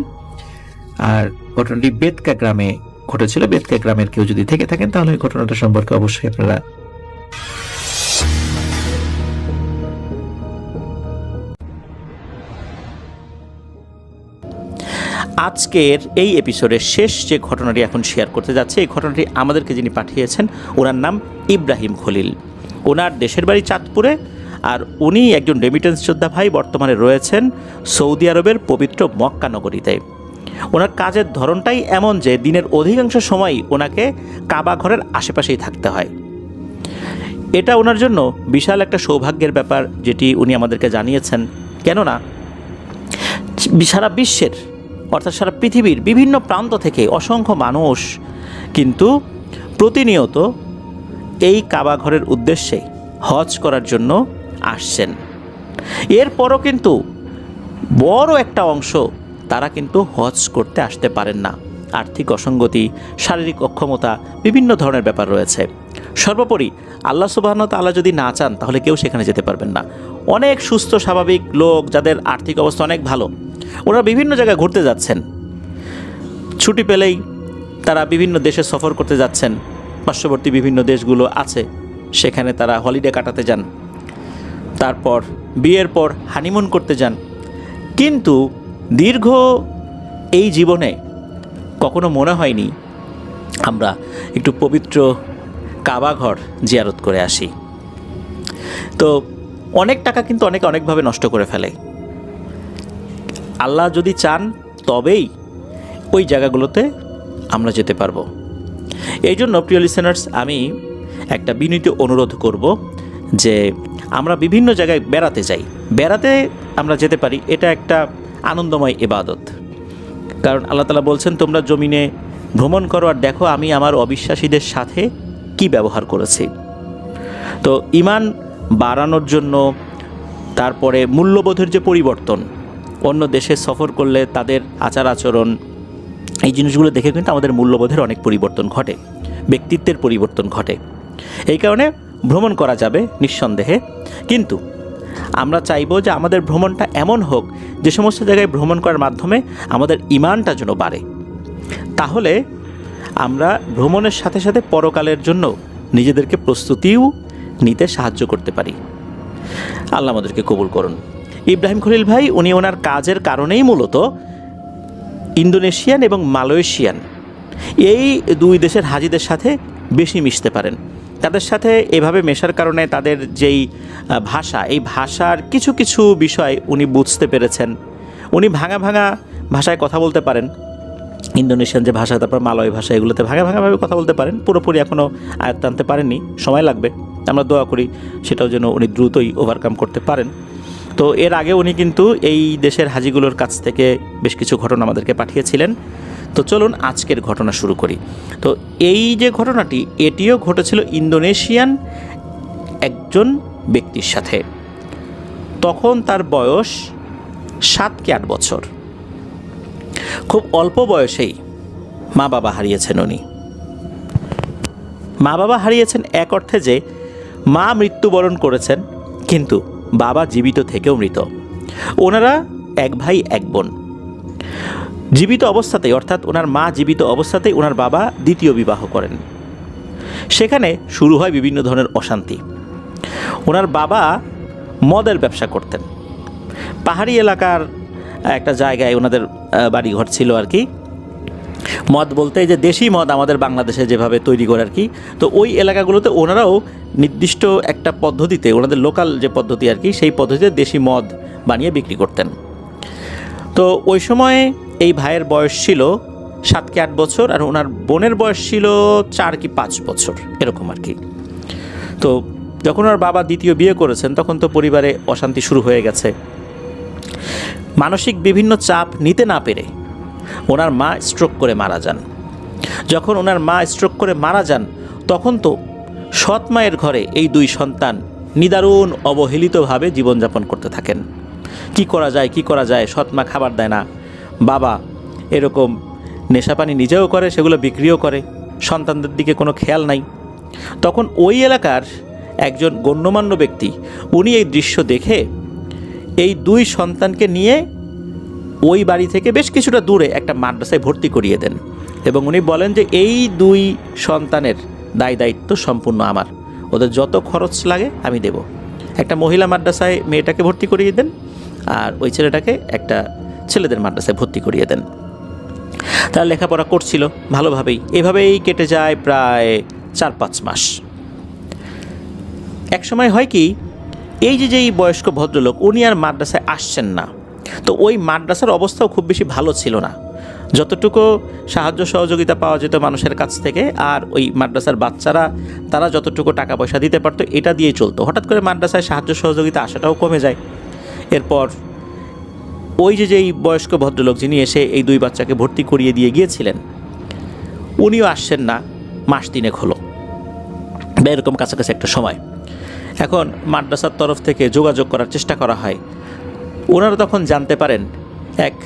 আর ঘটনাটি বেতকা গ্রামে ঘটেছিল। বেতকা গ্রামের কেউ যদি থেকে থাকেন তাহলে এই ঘটনাটা সম্পর্কে অবশ্যই আপনারা আজকের এই এপিসোডের শেষ যে ঘটনাটি এখন শেয়ার করতে যাচ্ছে, এই ঘটনাটি আমাদেরকে যিনি পাঠিয়েছেন ওনার নাম ইব্রাহিম খলিল। ওনার দেশের বাড়ি চাঁদপুরে, আর উনি একজন রেমিটেন্স যোদ্ধা ভাই, বর্তমানে রয়েছেন সৌদি আরবের পবিত্র মক্কা নগরীতে। ওনার কাজের ধরনটাই এমন যে দিনের অধিকাংশ সময়ই ওনাকে কাবা ঘরের আশেপাশেই থাকতে হয়। এটা ওনার জন্য বিশাল একটা সৌভাগ্যের ব্যাপার, যেটি উনি আমাদেরকে জানিয়েছেন। কেননা সারা বিশ্বের অর্থাৎ সারা পৃথিবীর বিভিন্ন প্রান্ত থেকে অসংখ্য মানুষ কিন্তু প্রতিনিয়ত এই কাবা ঘরের উদ্দেশ্যে হজ করার জন্য আসছেন। এরপরও কিন্তু বড় একটা অংশ তারা কিন্তু হজ করতে আসতে পারেন না। আর্থিক অসঙ্গতি, শারীরিক অক্ষমতা, বিভিন্ন ধরনের ব্যাপার রয়েছে। সর্বোপরি আল্লাহ সুবহানাহু ওয়া তাআলা যদি না চান তাহলে কেউ সেখানে যেতে পারবেন না। অনেক সুস্থ স্বাভাবিক লোক যাদের আর্থিক অবস্থা অনেক ভালো, ওরা বিভিন্ন জায়গায় ঘুরতে যাচ্ছেন। ছুটি পেলেই তারা বিভিন্ন দেশে সফর করতে যাচ্ছেন। পার্শ্ববর্তী বিভিন্ন দেশগুলো আছে, সেখানে তারা হলিডে কাটাতে যান। তারপর বিয়ের পর হানিমুন করতে যান। কিন্তু দীর্ঘ এই জীবনে কখনো মনে হয়নি আমরা একটু পবিত্র কাবা ঘর জিয়ারত করে আসি। তো অনেক টাকা কিন্তু অনেকে অনেকভাবে নষ্ট করে ফেলে। আল্লাহ যদি চান তবেই ওই জায়গাগুলোতে আমরা যেতে পারবো। এই জন্য প্রিয় লিসেনার্স, আমি একটা বিনীত অনুরোধ করব যে আমরা বিভিন্ন জায়গায় বেড়াতে যাই, বেড়াতে আমরা যেতে পারি, এটা একটা আনন্দময় ইবাদত। কারণ আল্লাহ তাআলা বলছেন, তোমরা জমিনে ভ্রমণ করো আর দেখো আমি আমার অবিশ্বাসীদের সাথে কি ব্যবহার করেছি। তো ঈমান বাড়ানোর জন্য, তারপরে মূল্যবোধের যে পরিবর্তন, অন্য দেশে সফর করলে তাদের আচার আচরণ, এই জিনিসগুলো দেখে কিন্তু আমাদের মূল্যবোধের অনেক পরিবর্তন ঘটে, ব্যক্তিত্বের পরিবর্তন ঘটে। এই কারণে ভ্রমণ করা যাবে নিঃসন্দেহে, কিন্তু আমরা চাইব যে আমাদের ভ্রমণটা এমন হোক যে সমস্ত জায়গায় ভ্রমণ করার মাধ্যমে আমাদের ঈমানটা যেন বাড়ে। তাহলে আমরা ভ্রমণের সাথে সাথে পরকালের জন্য নিজেদেরকে প্রস্তুতিও নিতে সাহায্য করতে পারি। আল্লাহ আমাদেরকে কবুল করুন। ইব্রাহিম খলিল ভাই উনি ওনার কাজের কারণেই মূলত ইন্দোনেশিয়ান এবং মালয়েশিয়ান এই দুই দেশের হাজিদের সাথে বেশি মিশতে পারেন। তাদের সাথে এভাবে মেশার কারণে তাদের যেই ভাষা, এই ভাষার কিছু কিছু বিষয় উনি বুঝতে পেরেছেন। উনি ভাঙা ভাঙা ভাষায় কথা বলতে পারেন, ইন্দোনেশিয়ান যে ভাষা, তারপর মালয় ভাষা, এগুলোতে ভাঙা ভাঙাভাবে কথা বলতে পারেন। পুরোপুরি এখনও আয়ত্ত আনতে পারেননি, সময় লাগবে। আমরা দোয়া করি সেটাও যেন উনি দ্রুতই ওভারকাম করতে পারেন। তো এর আগে উনি কিন্তু এই দেশের হাজিগুলোর কাছ থেকে বেশ কিছু ঘটনা আমাদেরকে পাঠিয়েছিলেন। তো চলুন আজকের ঘটনা শুরু করি। তো এই যে ঘটনাটি, এটিও ঘটেছিল ইন্দোনেশিয়ান একজন ব্যক্তির সাথে। তখন তার বয়স 7 কি 8 বছর। খুব অল্প বয়সেই মা বাবা হারিয়েছেন উনি। মা বাবা হারিয়েছেন এক অর্থে যে মা মৃত্যুবরণ করেছেন, কিন্তু বাবা জীবিত থেকেও মৃত। ওনারা এক ভাই এক বোন। জীবিত অবস্থাতেই, অর্থাৎ ওনার মা জীবিত অবস্থাতেই ওনার বাবা দ্বিতীয় বিবাহ করেন। সেখানে শুরু হয় বিভিন্ন ধরনের অশান্তি। ওনার বাবা মদের ব্যবসা করতেন। পাহাড়ি এলাকার একটা জায়গায় ওনাদের বাড়িঘর ছিল আর কি। মদ বলতে যে দেশি মদ আমাদের বাংলাদেশে যেভাবে তৈরি করে আর কি, তো ওই এলাকাগুলোতে ওনারাও নির্দিষ্ট একটা পদ্ধতিতে, ওনাদের লোকাল যে পদ্ধতি আর কি, সেই পদ্ধতিতে দেশি মদ বানিয়ে বিক্রি করতেন। তো ওই সময়ে এই ভাইয়ের বয়স ছিল 7 কি 8 বছর, আর ওনার বোনের বয়স ছিল 4 কি 5 বছর এরকম আর কি। তো যখন ওনার বাবা দ্বিতীয় বিয়ে করেছেন, তখন তো পরিবারে অশান্তি শুরু হয়ে গেছে। মানসিক বিভিন্ন চাপ নিতে না পেরে ওনার মা স্ট্রোক করে মারা যান। যখন ওনার মা স্ট্রোক করে মারা যান, তখন তো সৎ মায়ের ঘরে এই 2 সন্তান নিদারুণ অবহেলিতভাবে জীবনযাপন করতে থাকেন। কি করা যায়, সৎ মা খাবার দেয় না, বাবা এরকম নেশাপানি নিজেও করে, সেগুলো বিক্রিও করে, সন্তানদের দিকে কোনো খেয়াল নাই। তখন ওই এলাকার একজন গণ্যমান্য ব্যক্তি, উনি এই দৃশ্য দেখে এই 2 সন্তানকে নিয়ে ওই বাড়ি থেকে বেশ কিছুটা দূরে একটা মাদ্রাসায় ভর্তি করিয়ে দেন, এবং উনি বলেন যে এই 2 সন্তানের দায়িত্ব সম্পূর্ণ আমার, ওদের যত খরচ লাগে আমি দেব। একটা মহিলা মাদ্রাসায় মেয়েটাকে ভর্তি করিয়ে দেন, আর ওই ছেলেটাকে একটা ছেলেদের মাদ্রাসায় ভর্তি করিয়ে দেন। তারা লেখাপড়া করছিল ভালোভাবেই। এভাবেই কেটে যায় প্রায় 4-5 মাস। এক সময় হয় কি, এই যেই বয়স্ক ভদ্রলোক, উনি আর মাদ্রাসায় আসছেন না। তো ওই মাদ্রাসার অবস্থাও খুব বেশি ভালো ছিল না। যতটুকু সাহায্য সহযোগিতা পাওয়া যেত মানুষের কাছ থেকে, আর ওই মাদ্রাসার বাচ্চারা তারা যতটুকু টাকা পয়সা দিতে পারতো, এটা দিয়েই চলতো। হঠাৎ করে মাদ্রাসায় সাহায্য সহযোগিতা আসাটাও কমে যায়। এরপর ওই যেই বয়স্ক ভদ্রলোক, যিনি এসে এই 2 বাচ্চাকে ভর্তি করিয়ে দিয়ে গিয়েছিলেন, উনিও আসছেন না মাস 3 হলো, বা এরকম কাছাকাছি একটা সময়। এখন মাদ্রাসার তরফ থেকে যোগাযোগ করার চেষ্টা করা হয়। ওনারা তখন জানতে পারেন এক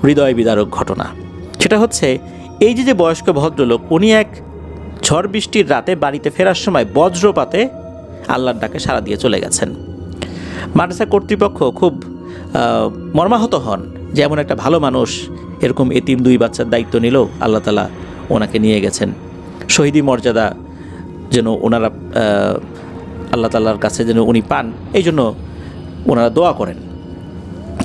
হৃদয় বিদারক ঘটনা। সেটা হচ্ছে, এই যে বয়স্ক ভদ্রলোক, উনি এক ঝড় বৃষ্টির রাতে বাড়িতে ফেরার সময় বজ্রপাতে আল্লাহর ডাকে সাড়া দিয়ে চলে গেছেন। মাদ্রাসা কর্তৃপক্ষ খুব মর্মাহত হন যে এমন একটা ভালো মানুষ এরকম এতিম 2 বাচ্চার দায়িত্ব নিল, আল্লাহ তাআলা ওনাকে নিয়ে গেছেন। শহীদি মর্যাদা যেন ওনারা আল্লাহ তাআলার কাছে যেন উনি পান, এই জন্য ওনারা দোয়া করেন।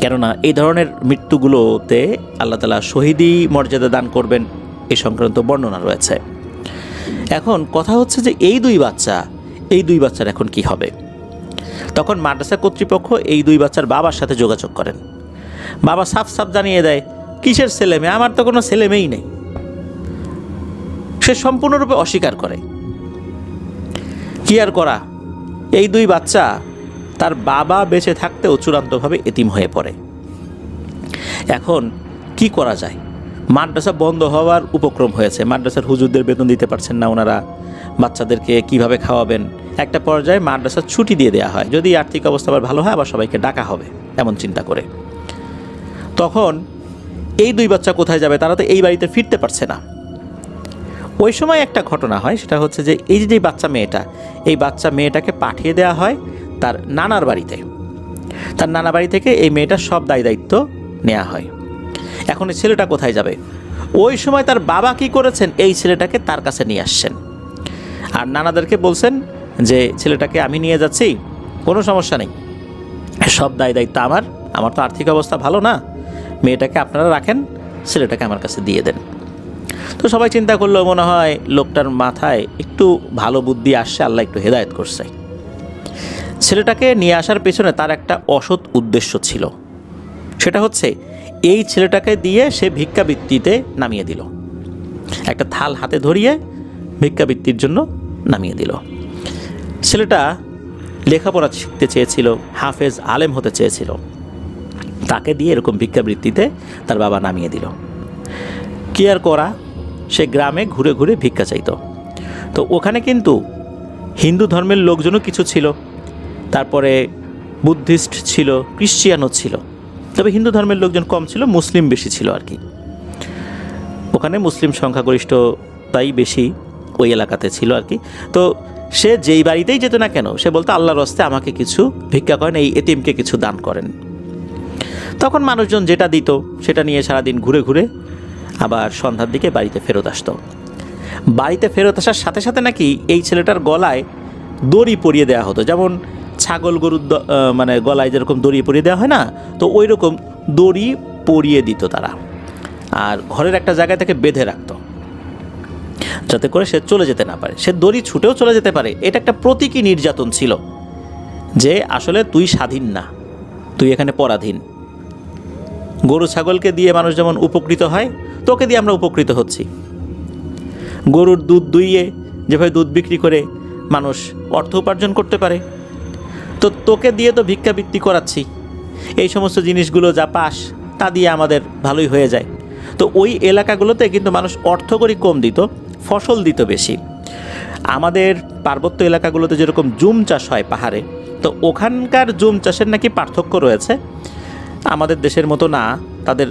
কেননা এই ধরনের মৃত্যুগুলোতে আল্লাহ তাআলা শহীদি মর্যাদা দান করবেন, এই সংক্রান্ত বর্ণনা রয়েছে। এখন কথা হচ্ছে যে এই 2 বাচ্চার এখন কি হবে? তখন মাদ্রাসা কর্তৃপক্ষ এই 2 বাচ্চার বাবার সাথে যোগাযোগ করেন। বাবা সাফ জানিয়ে দেয়, কিসের ছেলে মেয়ে, আমার তো কোনো ছেলে মেয়েই নেই। সে সম্পূর্ণরূপে অস্বীকার করে। কি আর করা, এই 2 বাচ্চা তার বাবা বেঁচে থাকতেও চূড়ান্তভাবে এতিম হয়ে পড়ে। এখন কি করা যায়? মাদ্রাসা বন্ধ হওয়ার উপক্রম হয়েছে। মাদ্রাসার হুজুরদের বেতন দিতে পারছেন না ওনারা, বাচ্চাদেরকে কিভাবে খাওয়াবেন। একটা পর্যায়ে মাদ্রাসার ছুটি দিয়ে দেওয়া হয়, যদি আর্থিক অবস্থা আবার ভালো হয় আবার সবাইকে ডাকা হবে, এমন চিন্তা করে। তখন এই 2 বাচ্চা কোথায় যাবে? তারা তো এই বাড়িতে ফিরতে পারছে না। ওই সময় একটা ঘটনা হয়, সেটা হচ্ছে যে এই যে বাচ্চা মেয়েটাকে পাঠিয়ে দেওয়া হয় তার নানার বাড়িতে। তার নানা বাড়ি থেকে এই মেয়েটার সব দায়িত্ব নেওয়া হয়। এখন এই ছেলেটা কোথায় যাবে? ওই সময় তার বাবা কি করেছেন, এই ছেলেটাকে তার কাছে নিয়ে আসছেন, আর নানাদেরকে বলছেন যে ছেলেটাকে আমি নিয়ে যাচ্ছি, কোনো সমস্যা নেই, সব দায়িত্ব আমার তো আর্থিক অবস্থা ভালো না, মেয়েটাকে আপনারা রাখেন, ছেলেটাকে আমার কাছে দিয়ে দেন। তো সবাই চিন্তা করলো মনে হয় লোকটার মাথায় একটু ভালো বুদ্ধি আসছে, আল্লাহ একটু হেদায়েত করছে। ছেলেটাকে নিয়ে আসার পেছনে তার একটা অসৎ উদ্দেশ্য ছিল। সেটা হচ্ছে এই ছেলেটাকে দিয়ে সে ভিক্ষাবৃত্তিতে নামিয়ে দিল, একটা থাল হাতে ধরিয়ে ভিক্ষাবৃত্তির জন্য নামিয়ে দিল। ছেলেটা লেখাপড়া শিখতে চেয়েছিল, হাফেজ আলেম হতে চেয়েছিল, তাকে দিয়ে এরকম ভিক্ষাবৃত্তিতে তার বাবা নামিয়ে দিল। কি আর করা, সে গ্রামে ঘুরে ঘুরে ভিক্ষা চাইতো। তো ওখানে কিন্তু হিন্দু ধর্মের লোকজনও কিছু ছিল, তারপরে বুদ্ধিস্ট ছিল, ক্রিশ্চিয়ানও ছিল, তবে হিন্দু ধর্মের লোকজন কম ছিল, মুসলিম বেশি ছিল আর কি। ওখানে মুসলিম সংখ্যাগরিষ্ঠতাই বেশি ওই এলাকাতে ছিল আর কি। তো সে যেই বাড়িতেই যেত না কেন, সে বলতো আল্লাহর রাস্তে আমাকে কিছু ভিক্ষা করেন, এই এতিমকে কিছু দান করেন। তখন মানুষজন যেটা দিত সেটা নিয়ে সারাদিন ঘুরে ঘুরে আবার সন্ধ্যার দিকে বাড়িতে ফেরত আসতো। বাড়িতে ফেরত আসার সাথে সাথে নাকি এই ছেলেটার গলায় দড়ি পরিয়ে দেওয়া হতো, যেমন ছাগল গরুর মানে গলায় যেরকম দড়ি পরিয়ে দেওয়া হয় না, তো ওই রকম দড়ি পরিয়ে দিত তারা, আর ঘরের একটা জায়গায় তাকে বেঁধে রাখতো যাতে করে সে চলে যেতে না পারে। সে দড়ি ছুটেও চলে যেতে পারে, এটা একটা প্রতীকী নির্যাতন ছিল যে আসলে তুই স্বাধীন না, তুই এখানে পরাধীন। গরু ছাগলকে দিয়ে মানুষ যেমন উপকৃত হয়, তোকে দিয়ে আমরা উপকৃত হচ্ছি। গরুর দুধ দুইয়ে যেভাবে দুধ বিক্রি করে মানুষ অর্থ উপার্জন করতে পারে, তো তোকে দিয়ে তো ভিক্ষাবৃত্তি করাচ্ছি, এই সমস্ত জিনিসগুলো যা পাস তা দিয়ে আমাদের ভালোই হয়ে যায়। তো ওই এলাকাগুলোতে কিন্তু মানুষ অর্থকরী কম দিত, ফসল দিত বেশি। আমাদের পার্বত্য এলাকাগুলোতে যেরকম জুম চাষ হয় পাহাড়ে, তো ওখানকার জুম চাষের নাকি পার্থক্য রয়েছে, আমাদের দেশের মতো না, তাদের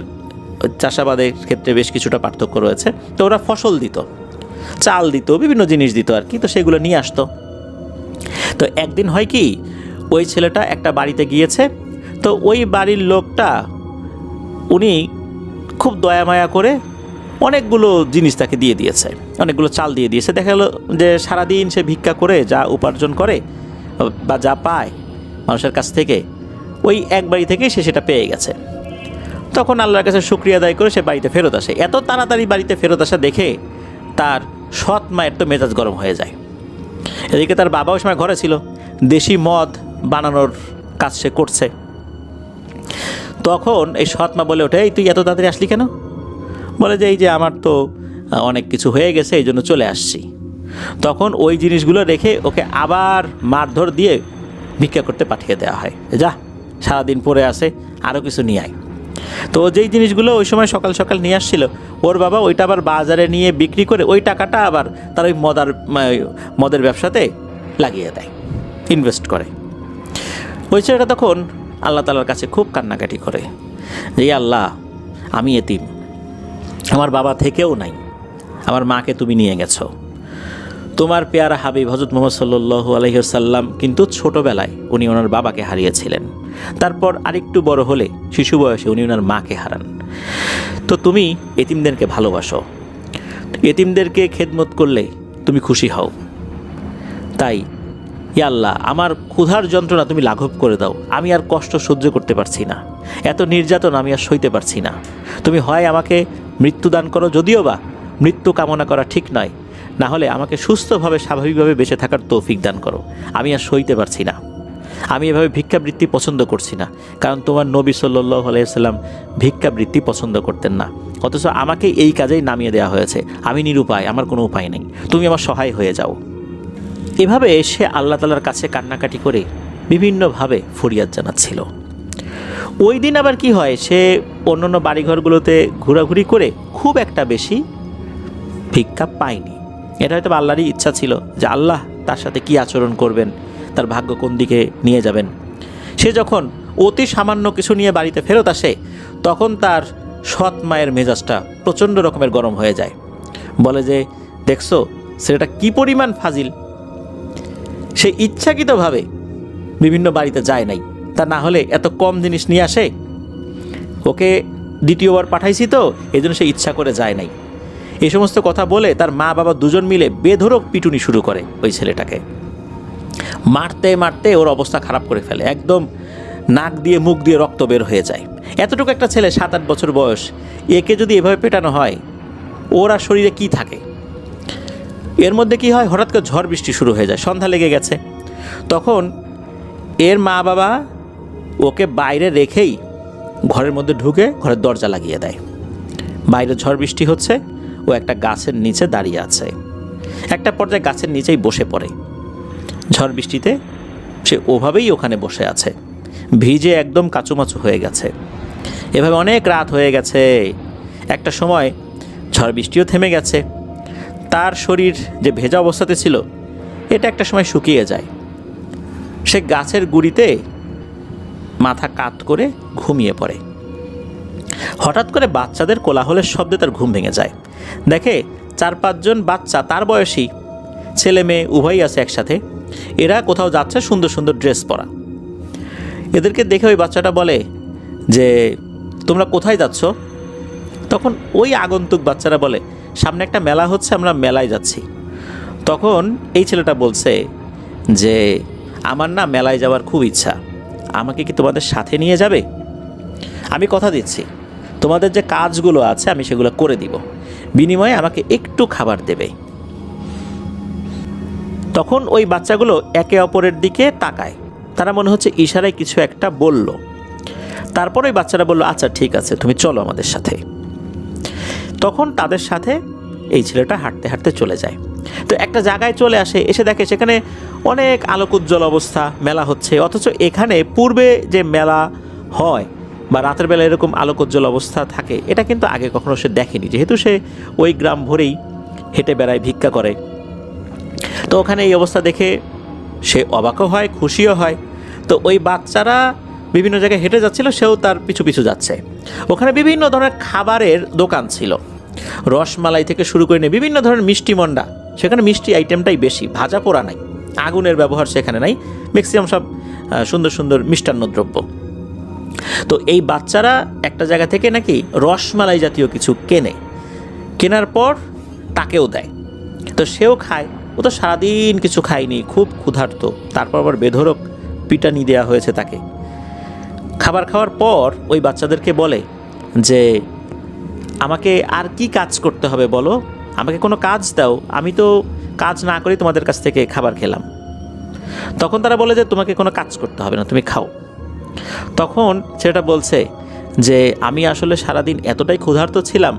চাষাবাদের ক্ষেত্রে বেশ কিছুটা পার্থক্য রয়েছে। তো ওরা ফসল দিত, চাল দিত, বিভিন্ন জিনিস দিত আর কি, তো সেগুলো নিয়ে আসতো। তো একদিন হয় কি, ওই ছেলেটা একটা বাড়িতে গিয়েছে, তো ওই বাড়ির লোকটা উনি খুব দয়া মায়া করে অনেকগুলো জিনিস তাকে দিয়ে দিয়েছে, অনেকগুলো চাল দিয়ে দিয়েছে। দেখা গেলো যে সারাদিন সে ভিক্ষা করে যা উপার্জন করে বা যা পায় মানুষের কাছ থেকে, ওই এক বাড়ি থেকেই সে সেটা পেয়ে গেছে। তখন আল্লাহর কাছে শুকরিয়া আদায় করে সে বাড়িতে ফেরত আসে। এত তাড়াতাড়ি বাড়িতে ফেরত আসা দেখে তার সৎ মায়ের তো মেজাজ গরম হয়ে যায়। এদিকে তার বাবাও সময় ঘরে ছিল, দেশি মদ বানানোর কাজ সে করছে। তখন এই সৎ মা বলে ওঠে, এই তুই এত তাড়াতাড়ি আসলি কেন? বলে যে এই যে আমার তো অনেক কিছু হয়ে গেছে, এই জন্য চলে আসছি। তখন ওই জিনিসগুলো রেখে ওকে আবার মারধর দিয়ে ভিক্ষা করতে পাঠিয়ে দেওয়া হয়, যা সারাদিন পরে আসে, আরও কিছু নিয়ে আয়। তো যেই জিনিসগুলো ওই সময় সকাল সকাল নিয়ে আসছিল, ওর বাবা ওইটা আবার বাজারে নিয়ে বিক্রি করে ওই টাকাটা আবার তার ওই মদের ব্যবসাতে লাগিয়ে দেয়, ইনভেস্ট করে। ওই ছেলেটা তখন আল্লাহ তাআলার কাছে খুব কান্নাকাটি করে যে আল্লাহ, আমি এতিম, আমার বাবা থেকেও নাই, আমার মাকে তুমি নিয়ে গেছো। তোমার পেয়ারা হাবিব হযরত মুহাম্মদ সাল্লাল্লাহু আলাইহি ওয়াসাল্লাম কিন্তু ছোটোবেলায় উনি ওনার বাবাকে হারিয়েছিলেন, তারপর আরেকটু বড় হলে শিশু বয়সে উনি ওনার মাকে হারান। তো তুমি এতিমদেরকে ভালোবাসো, এতিমদেরকে খেদমত করলে তুমি খুশি হও, তাই ইয়া আল্লাহ আমার ক্ষুধার যন্ত্রণা তুমি লাঘব করে দাও, আমি আর কষ্ট সহ্য করতে পারছি না, এত নির্যাতন আমি আর সইতে পারছি না। তুমি হয় আমাকে মৃত্যু দান করো, যদিও বা মৃত্যু কামনা করা ঠিক নয়, না হলে আমাকে সুস্থভাবে স্বাভাবিকভাবে বেঁচে থাকার তৌফিক দান করো, আমি আর সইতে পারছি না। আমি এভাবে ভিক্ষাবৃত্তি পছন্দ করছি না, কারণ তোমার নবী সাল্লাল্লাহু আলাইহি ওয়াসাল্লাম ভিক্ষাবৃত্তি পছন্দ করতেন না, অথচ আমাকে এই কাজেই নামিয়ে দেওয়া হয়েছে, আমি নিরুপায়, আমার কোনো উপায় নেই, তুমি আমার সহায় হয়ে যাও। এভাবে সে আল্লাহ তাআলার কাছে কান্নাকাটি করে বিভিন্নভাবে ফরিয়াদ জানাচ্ছিল। ওই দিন আবার কি হয়, সে অন্যান্য বাড়িঘরগুলোতে ঘোরাঘুরি করে খুব একটা বেশি ভিক্ষা পায়নি। এটা হয়তো আল্লাহরই ইচ্ছা ছিল যে আল্লাহ তার সাথে কি আচরণ করবেন, তার ভাগ্য কোন দিকে নিয়ে যাবেন। সে যখন অতি সামান্য কিছু নিয়ে বাড়িতে ফেরত আসে, তখন তার সৎ মায়ের মেজাজটা প্রচণ্ড রকমের গরম হয়ে যায়। বলে যে দেখছো ছেলেটা কি পরিমাণ ফাজিল, সে ইচ্ছাকৃতভাবে বিভিন্ন বাড়িতে যায় নাই, তা না হলে এত কম জিনিস নিয়ে আসে। ওকে দ্বিতীয়বার পাঠাইছি তো এই জন্য সে ইচ্ছা করে যায় নাই। এই সমস্ত কথা বলে তার মা বাবা দুজন মিলে বেধড়ক পিটুনি শুরু করে ওই ছেলেটাকে, মারতে মারতে ওর অবস্থা খারাপ করে ফেলে, একদম নাক দিয়ে মুখ দিয়ে রক্ত বের হয়ে যায়। এতটুকু একটা ছেলে 7-8 বছর বয়স, একে যদি এভাবে পেটানো হয়, ও ওর আর শরীরে কি থাকে। এর মধ্যে কি হয়, হঠাৎ করে ঝড় বৃষ্টি শুরু হয়ে যায়, সন্ধ্যা লেগে গেছে। তখন এর মা বাবা ওকে বাইরে রেখেই ঘরের মধ্যে ঢুকে ঘরের দরজা লাগিয়ে দেয়। বাইরে ঝড় বৃষ্টি হচ্ছে, ও একটা গাছের নিচে দাঁড়িয়ে আছে। একটা পর্যায়ে গাছের নিচেই বসে পড়ে। ঝড় বৃষ্টিতে সে ওভাবেই ওখানে বসে আছে, ভিজে একদম কাচুমাচু হয়ে গেছে। এভাবে অনেক রাত হয়ে গেছে। একটা সময় ঝড় বৃষ্টিও থেমে গেছে। তার শরীর যে ভেজা অবস্থাতে ছিল এটা একটা সময় শুকিয়ে যায়। সে গাছের গুঁড়িতে মাথা কাত করে ঘুমিয়ে পড়ে। হঠাৎ করে বাচ্চাদের কোলাহলের শব্দে তার ঘুম ভেঙে যায়। দেখে 4-5 জন বাচ্চা, তার বয়সী, ছেলে মেয়ে উভয়ই আছে একসাথে। এরা কোথাও যাচ্ছে, সুন্দর সুন্দর ড্রেস পরা। এদেরকে দেখে ওই বাচ্চাটা বলে যে তোমরা কোথায় যাচ্ছ? তখন ওই আগন্তুক বাচ্চারা বলে সামনে একটা মেলা হচ্ছে, আমরা মেলায় যাচ্ছি। তখন এই ছেলেটা বলছে যে আমার না মেলায় যাওয়ার খুব ইচ্ছা, আমাকে কি তোমাদের সাথে নিয়ে যাবে? আমি কথা দিচ্ছি তোমাদের যে কাজগুলো আছে আমি সেগুলো করে দিব, বিনিময়ে আমাকে একটু খাবার দেবে। তখন ওই বাচ্চাগুলো একে অপরের দিকে তাকায়, তারা মনে হচ্ছে ইশারায় কিছু একটা বলল। তারপর ওই বাচ্চারা বলল আচ্ছা ঠিক আছে, তুমি চলো আমাদের সাথে। তখন তাদের সাথে এই ছেলেটা হাঁটতে হাঁটতে চলে যায়। তো একটা জায়গায় চলে আসে, এসে দেখে সেখানে অনেক আলোকোজ্জ্বল অবস্থা, মেলা হচ্ছে। অথচ এখানে পূর্বে যে মেলা হয় বা রাতের বেলা এরকম আলোকোজ্জ্বল অবস্থা থাকে, এটা কিন্তু আগে কখনো সে দেখেনি, যেহেতু সে ওই গ্রাম ভরেই হেঁটে বেড়ায়, ভিক্ষা করে। তো ওখানে এই অবস্থা দেখে সে অবাকও হয়, খুশিও হয়। তো ওই বাচ্চারা বিভিন্ন জায়গায় হেঁটে যাচ্ছিল, সেও তার পিছু পিছু যাচ্ছে। ওখানে বিভিন্ন ধরনের খাবারের দোকান ছিল, রসমালাই থেকে শুরু করে নিয়ে বিভিন্ন ধরনের মিষ্টি মন্ডা। সেখানে মিষ্টি আইটেমটাই বেশি, ভাজা পোড়া নাই, আগুনের ব্যবহার সেখানে নাই, ম্যাক্সিমাম সব সুন্দর সুন্দর মিষ্টান্ন দ্রব্য। তো এই বাচ্চারা একটা জায়গা থেকে নাকি রসমালাই জাতীয় কিছু কেনার পর তাকেও দেয়। তো সেও খায়। ও তো সারাদিন কিছু খায়নি, খুব ক্ষুধার্ত। তারপর আবার বেধড়ক পিটানি দেওয়া হয়েছে তাকে। খাবার খাওয়ার পর ওই বাচ্চাদেরকে বলে যে আমাকে আর কি কাজ করতে হবে বলো, আমাকে কোনো কাজ দাও, আমি তো কাজ না করেই তোমাদের কাছ থেকে খাবার খেলাম। তখন তারা বলে যে তোমাকে কোনো কাজ করতে হবে না, তুমি খাও। তখন সেটা বলছে যে আমি আসলে সারাদিন এতটাই ক্ষুধার্ত ছিলাম,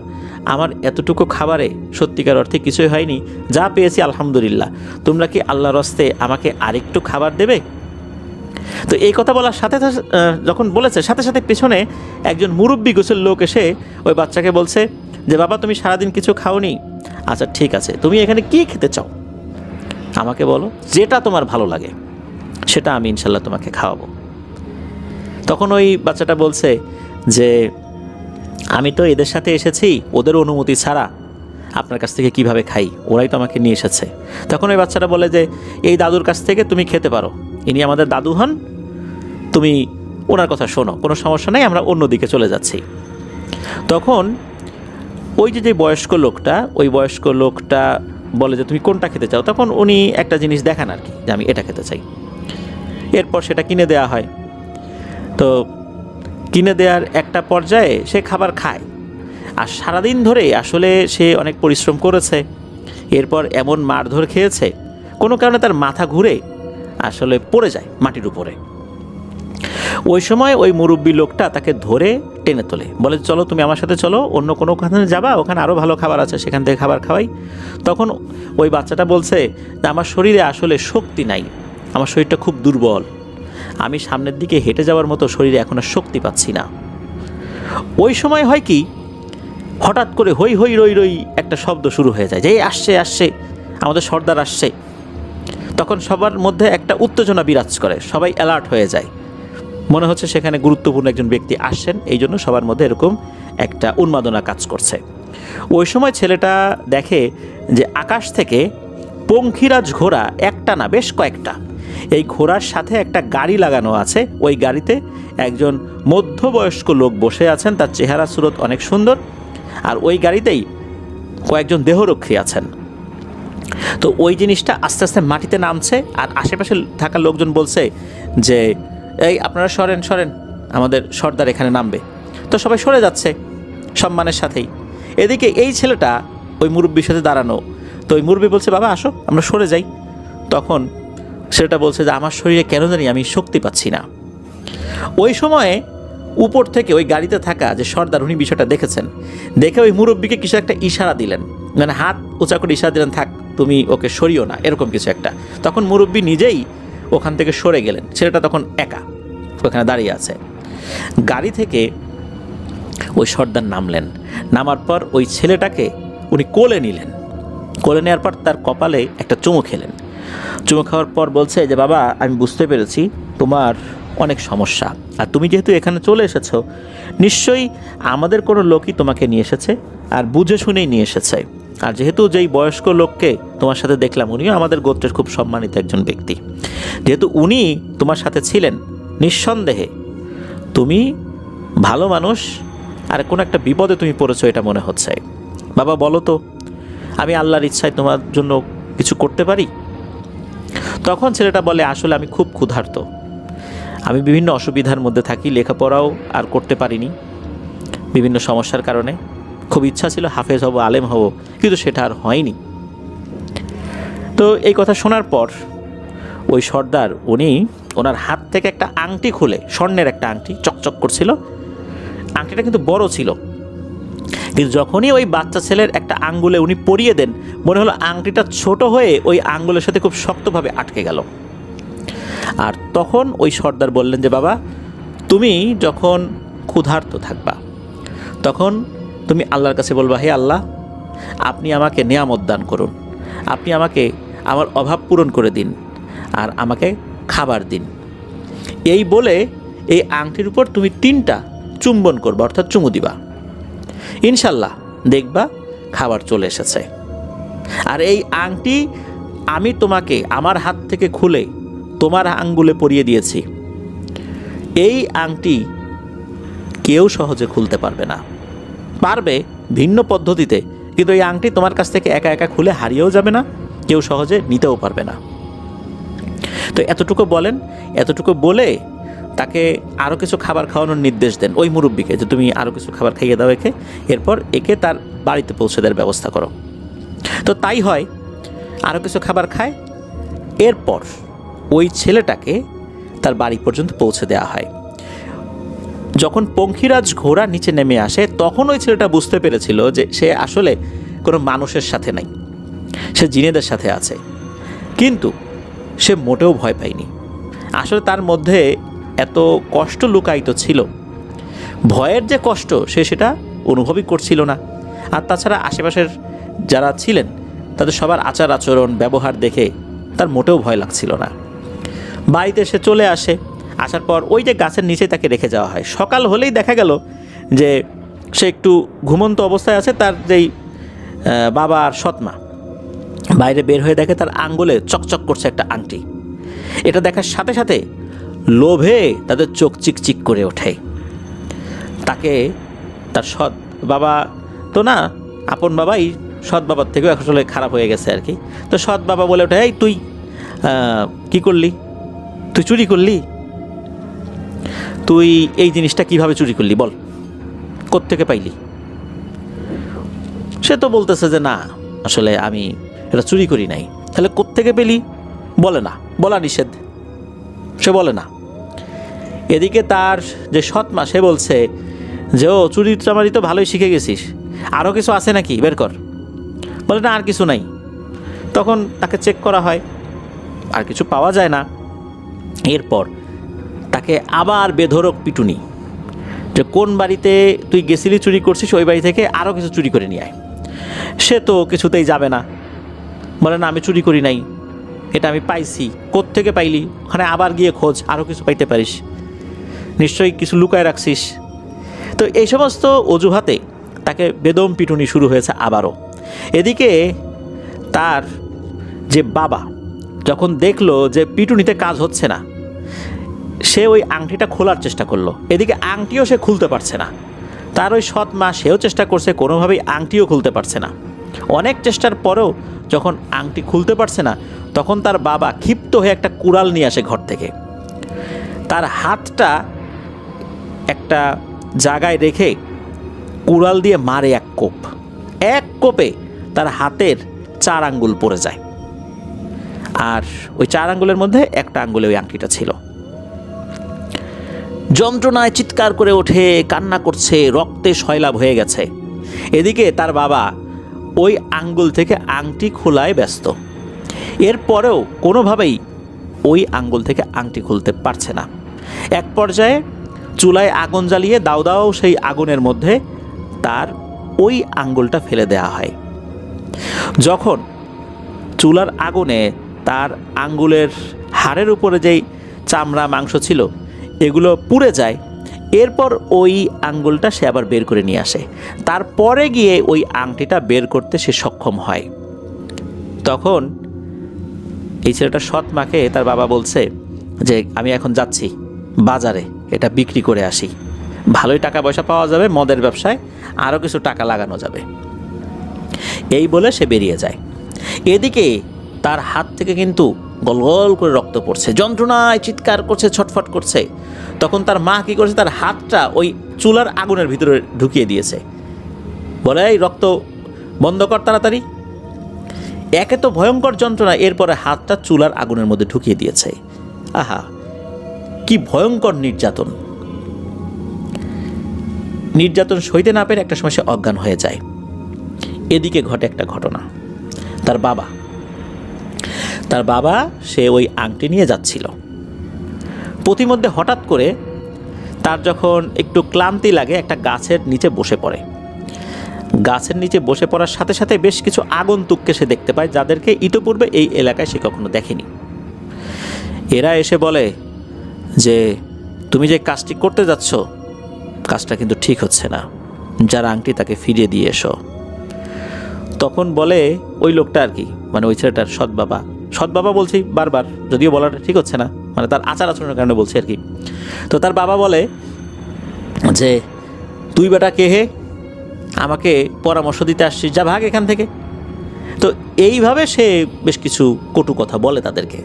আমার এতটুকু খাবারে সত্যিকার অর্থে কিছুই হয়নি, যা পেয়েছি আলহামদুলিল্লাহ। তোমরা কি আল্লাহর হস্তে আমাকে আরেকটু খাবার দেবে? তো এই কথা বলার সাথে যখন বলেছে, সাথে সাথে পেছনে একজন মুরব্বী গোছের লোক এসে ওই বাচ্চাকে বলছে যে বাবা তুমি সারাদিন কিছু খাওনি, আচ্ছা ঠিক আছে, তুমি এখানে কি খেতে চাও আমাকে বলো, যেটা তোমার ভালো লাগে সেটা আমি ইনশাল্লাহ তোমাকে খাওয়াবো। তখন ওই বাচ্চাটা বলছে যে আমি তো এদের সাথে এসেছি ওদের অনুমতি ছাড়া, আপনার কাছ থেকে কিভাবে খাই, ওরাই তো আমাকে নিয়ে এসেছে। তখন ওই বাচ্চাটা বলে যে এই দাদুর কাছ থেকে তুমি খেতে পারো, ইনি আমাদের দাদু হন, তুমি ওনার কথা শোনো, কোনো সমস্যা নেই, আমরা অন্যদিকে চলে যাচ্ছি। তখন ওই যে বয়স্ক লোকটা, ওই বয়স্ক লোকটা বলে যে তুমি কোনটা খেতে চাও। তখন উনি একটা জিনিস দেখান আর কি, যে আমি এটা খেতে চাই। এরপর সেটা কিনে দেওয়া হয়। তো কিনে দেওয়ার একটা পর্যায়ে সে খাবার খায়। আর সারাদিন ধরে আসলে সে অনেক পরিশ্রম করেছে, এরপর এমন মারধর খেয়েছে, কোনো কারণে তার মাথা ঘুরে আসলে পড়ে যায় মাটির উপরে। ওই সময় ওই মুরব্বী লোকটা তাকে ধরে টেনে তোলে, বলে চলো তুমি আমার সাথে চলো, অন্য কোনো ওখানে যাবা, ওখানে আরও ভালো খাবার আছে, সেখান থেকে খাবার খাওয়াই। তখন ওই বাচ্চাটা বলছে যে আমার শরীরে আসলে শক্তি নাই, আমার শরীরটা খুব দুর্বল, আমি সামনের দিকে হেঁটে যাওয়ার মতো শরীরে এখন আর শক্তি পাচ্ছি না। ওই সময় হয় কি, হঠাৎ করে হই হই রই রই একটা শব্দ শুরু হয়ে যায়, যে আসছে আসছে, আমাদের সর্দার আসছে। তখন সবার মধ্যে একটা উত্তেজনা বিরাজ করে, সবাই অ্যালার্ট হয়ে যায়, মনে হচ্ছে সেখানে গুরুত্বপূর্ণ একজন ব্যক্তি আসছেন, এই জন্য সবার মধ্যে এরকম একটা উন্মাদনা কাজ করছে। ওই সময় ছেলেটা দেখে যে আকাশ থেকে পঙ্খিরাজ ঘোড়া, একটা না বেশ কয়েকটা, এই ঘোড়ার সাথে একটা গাড়ি লাগানো আছে। ওই গাড়িতে একজন মধ্যবয়স্ক লোক বসে আছেন, তার চেহারা সুরত অনেক সুন্দর, আর ওই গাড়িতেই কয়েকজন দেহরক্ষী আছেন। তো ওই জিনিসটা আস্তে আস্তে মাটিতে নামছে, আর আশেপাশে থাকা লোকজন বলছে যে এই আপনারা সরেন সরেন, আমাদের সর্দার এখানে নামবে। তো সবাই সরে যাচ্ছে সম্মানের সাথেই। এদিকে এই ছেলেটা ওই মুরব্বির সাথে দাঁড়ানো। তো ওই মুরব্বি বলছে, বাবা আসো, আমরা সরে যাই। তখন ছেলেটা বলছে যে আমার শরীরে কেন জানি আমি শক্তি পাচ্ছি না। ওই সময়ে উপর থেকে ওই গাড়িতে থাকা যে সর্দার, উনি বিষয়টা দেখেছেন, দেখে ওই মুরব্বিকে কিছু একটা ইশারা দিলেন, মানে হাত উঁচা করে ইশারা দিলেন, থাক তুমি ওকে সরিও না, এরকম কিছু একটা। তখন মুরব্বি নিজেই ওখান থেকে সরে গেলেন। ছেলেটা তখন একা ওখানে দাঁড়িয়ে আছে। গাড়ি থেকে ওই সর্দার নামলেন। নামার পর ওই ছেলেটাকে উনি কোলে নিলেন। কোলে নেওয়ার পর তার কপালে একটা চুমু খেলেন। চুমু খাওয়ার পর বলছে যে বাবা, আমি বুঝতে পেরেছি তোমার অনেক সমস্যা, আর তুমি যেহেতু এখানে চলে এসেছো, নিশ্চয়ই আমাদের কোনো লোকই তোমাকে নিয়ে এসেছে, আর বুঝে শুনেই নিয়ে এসেছে। আর যেহেতু যেই বয়স্ক লোককে তোমার সাথে দেখলাম, উনিও আমাদের গোত্রের খুব সম্মানিত একজন ব্যক্তি, যেহেতু উনি তোমার সাথে ছিলেন, নিঃসন্দেহে তুমি ভালো মানুষ, আর কোনো একটা বিপদে তুমি পড়েছো এটা মনে হচ্ছে। বাবা বলো তো, আমি আল্লাহর ইচ্ছায় তোমার জন্য কিছু করতে পারি? তখন ছেলেটা বলে, আসলে আমি খুব ক্ষুধার্ত, আমি বিভিন্ন অসুবিধার মধ্যে থাকি, লেখাপড়াও আর করতে পারিনি বিভিন্ন সমস্যার কারণে। খুব ইচ্ছা ছিল হাফেজ হব, আলেম হব, কিন্তু সেটা আর হয়নি। তো এই কথা শোনার পর ওই সর্দার উনি ওনার হাত থেকে একটা আংটি খুলে, স্বর্ণের একটা আংটি, চকচক করছিল, আংটিটা কিন্তু বড় ছিল, কিন্তু যখনই ওই বাচ্চা ছেলের একটা আঙ্গুলে উনি পরিয়ে দেন, মনে হলো আংটিটা ছোট হয়ে ওই আঙ্গুলের সাথে খুব শক্তভাবে আটকে গেল। আর তখন ওই সর্দার বললেন যে বাবা, তুমি যখন ক্ষুধার্ত থাকবা, তখন তুমি আল্লাহর কাছে বলবা, হে আল্লাহ, আপনি আমাকে নেয়ামত দান করুন, আপনি আমাকে আমার অভাব পূরণ করে দিন, আর আমাকে খাবার দিন। এই বলে এই আংটির উপর তুমি 3টা চুম্বন করবা, অর্থাৎ চুমু দিবা, ইনশাল্লাহ দেখবা খাবার চলে এসেছে। আর এই আংটি আমি তোমাকে আমার হাত থেকে খুলে তোমার আঙ্গুলে পরিয়ে দিয়েছি, এই আংটি কেউ সহজে খুলতে পারবে না, পারবে ভিন্ন পদ্ধতিতে, কিন্তু এই আংটি তোমার কাছ থেকে একা একা খুলে হারিয়েও যাবে না, কেউ সহজে নিতেও পারবে না। তো এতটুকু বলেন। এতটুকু বলে তাকে আরও কিছু খাবার খাওয়ানোর নির্দেশ দেন ওই মুরব্বিকে, যে তুমি আরও কিছু খাবার খাইয়ে দাও একে, এরপর একে তার বাড়িতে পৌঁছে দেওয়ার ব্যবস্থা করো। তো তাই হয়, আরও কিছু খাবার খায়। এরপর ওই ছেলেটাকে তার বাড়ি পর্যন্ত পৌঁছে দেওয়া হয়। যখন পঙ্খিরাজ ঘোড়া নিচে নেমে আসে, তখন ওই ছেলেটা বুঝতে পেরেছিল যে সে আসলে কোনো মানুষের সাথে নাই, সে জিনেদের সাথে আছে। কিন্তু সে মোটেও ভয় পায়নি। আসলে তার মধ্যে এত কষ্ট লুকায়িত ছিল, ভয়ের যে কষ্ট সে সেটা অনুভবই করছিল না। আর তাছাড়া আশেপাশের যারা ছিলেন তাদের সবার আচার আচরণ ব্যবহার দেখে তার মোটেও ভয় লাগছিল না। বাড়িতে সে চলে আসে। আসার পর ওই যে গাছের নিচে তাকে রেখে যাওয়া হয়। সকাল হলেই দেখা গেল যে সে একটু ঘুমন্ত অবস্থায় আছে। তার যেই বাবা আর সৎমা বাইরে বের হয়ে দেখে তার আঙ্গুলে চকচক করছে একটা আংটি। এটা দেখার সাথে সাথে লোভে তাদের চোখ চিকচিক করে ওঠে। তাকে তার সৎ বাবা তো না, আপন বাবাই সৎ বাবার থেকেও আসলে খারাপ হয়ে গেছে আর কি। তো সৎ বাবা বলে ওঠে, এই তুই কি করলি? তুই চুরি করলি? তুই এই জিনিসটা কিভাবে চুরি করলি বল, কোত্থেকে পাইলি? সে তো বলতেছে যে না, আসলে আমি এটা চুরি করি নাই। তাহলে কোত্থেকে পেলি? বলে না, বলা নিষেধ, সে বলে না। এদিকে তার যে সৎমা সে বলছে যে ও চুরি চামারি তো ভালোই শিখে গেছিস, আরও কিছু আছে নাকি বের কর। বলে না, আর কিছু নাই। তখন তাকে চেক করা হয়, আর কিছু পাওয়া যায় না। এরপর তাকে আবার বেধড়ক পিটুনি, যে কোন বাড়িতে তুই গেছিলি চুরি করছিস, ওই বাড়ি থেকে আরও কিছু চুরি করে নিয়ে আয়। সে তো কিছুতেই যাবে না, বলে না আমি চুরি করি নাই, এটা আমি পাইছি। কোত্থেকে পাইলি? ওখানে আবার গিয়ে খোঁজ, আরও কিছু পাইতে পারিস, নিশ্চয়ই কিছু লুকায় রাখছিস। তো এই সমস্ত অজুহাতে তাকে বেদম পিটুনি শুরু হয়েছে আবারও। এদিকে তার যে বাবা যখন দেখলো যে পিটুনিতে কাজ হচ্ছে না, সে ওই আংটিটা খোলার চেষ্টা করলো। এদিকে আংটিও সে খুলতে পারছে না। তার ওই সৎ মা সেও চেষ্টা করছে, কোনোভাবেই আংটিও খুলতে পারছে না। অনেক চেষ্টার পরেও যখন আংটি খুলতে পারছে না, তখন তার বাবা ক্ষিপ্ত হয়ে একটা কুড়াল নিয়ে আসে ঘর থেকে। তার হাতটা একটা জায়গায় রেখে কুড়াল দিয়ে মারে এক কোপ। এক কোপে তার হাতের 4 আঙ্গুল পড়ে যায়, আর ওই 4 আঙ্গুলের মধ্যে একটা আঙ্গুলে ওই আংটিটা ছিল। যন্ত্রণায় চিৎকার করে ওঠে, কান্না করছে, রক্তে সয়লাভ হয়ে গেছে। এদিকে তার বাবা ওই আঙ্গুল থেকে আংটি খোলায় ব্যস্ত। এরপরেও কোনোভাবেই ওই আঙ্গুল থেকে আংটি খুলতে পারছে না। এক পর্যায়ে চুলায় আগুন জ্বালিয়ে দাও দাও সেই আগুনের মধ্যে তার ওই আঙ্গুলটা ফেলে দেওয়া হয়। যখন চুলার আগুনে তার আঙ্গুলের হাড়ের উপরে যেই চামড়া মাংস ছিল এগুলো পুড়ে যায়, এরপর ওই আঙ্গুলটা সে আবার বের করে নিয়ে আসে। তারপরে গিয়ে ওই আংটিটা বের করতে সে সক্ষম হয়। তখন এই ছেলেটা সৎ মাকে তার বাবা বলছে যে আমি এখন যাচ্ছি বাজারে, এটা বিক্রি করে আসি, ভালোই টাকা পয়সা পাওয়া যাবে, মদের ব্যবসায় আরও কিছু টাকা লাগানো যাবে। এই বলে সে বেরিয়ে যায়। এদিকে তার হাত থেকে কিন্তু গলগল করে রক্ত পড়ছে, যন্ত্রণায় চিৎকার করছে, ছটফট করছে। তখন তার মা কী করেছে, তার হাতটা ওই চুলার আগুনের ভিতরে ঢুকিয়ে দিয়েছে, বলে এই রক্ত বন্ধ কর তাড়াতাড়ি। একে তো ভয়ঙ্কর যন্ত্রণা, এরপরে হাতটা চুলার আগুনের মধ্যে ঢুকিয়ে দিয়েছে। আহা, কি ভয়ঙ্কর নির্যাতন! নির্যাতন সইতে না পেরে একটা সময় সে অজ্ঞান হয়ে যায়। এদিকে ঘটে একটা ঘটনা। তার বাবা সে ওই আংটি নিয়ে যাচ্ছিল। পথিমধ্যে হঠাৎ করে তার যখন একটু ক্লান্তি লাগে, একটা গাছের নিচে বসে পড়ে। গাছের নিচে বসে পড়ার সাথে সাথে বেশ কিছু আগন্তুককে সে দেখতে পায়, যাদেরকে ইতোপূর্বে এই এলাকায় সে কখনো দেখেনি। এরা এসে বলে যে তুমি যে কাজটি করতে যাচ্ছ কাজটা কিন্তু ঠিক হচ্ছে না, যার আংটি তাকে ফিরিয়ে দিয়ে এসো। তখন বলে ওই লোকটা আর কি, মানে ওই ছেলেটার সৎ বাবা বলছি বারবার, যদিও বলাটা ঠিক হচ্ছে না, মানে তার আচার আচরণের কারণে বলছি আর কি। তো তার বাবা বলে যে তুই বেটা কে হে, আমাকে পরামর্শ দিতে আসছিস, যা ভাগ এখান থেকে। তো এইভাবে সে বেশ কিছু কটু কথা বলে তাদেরকে।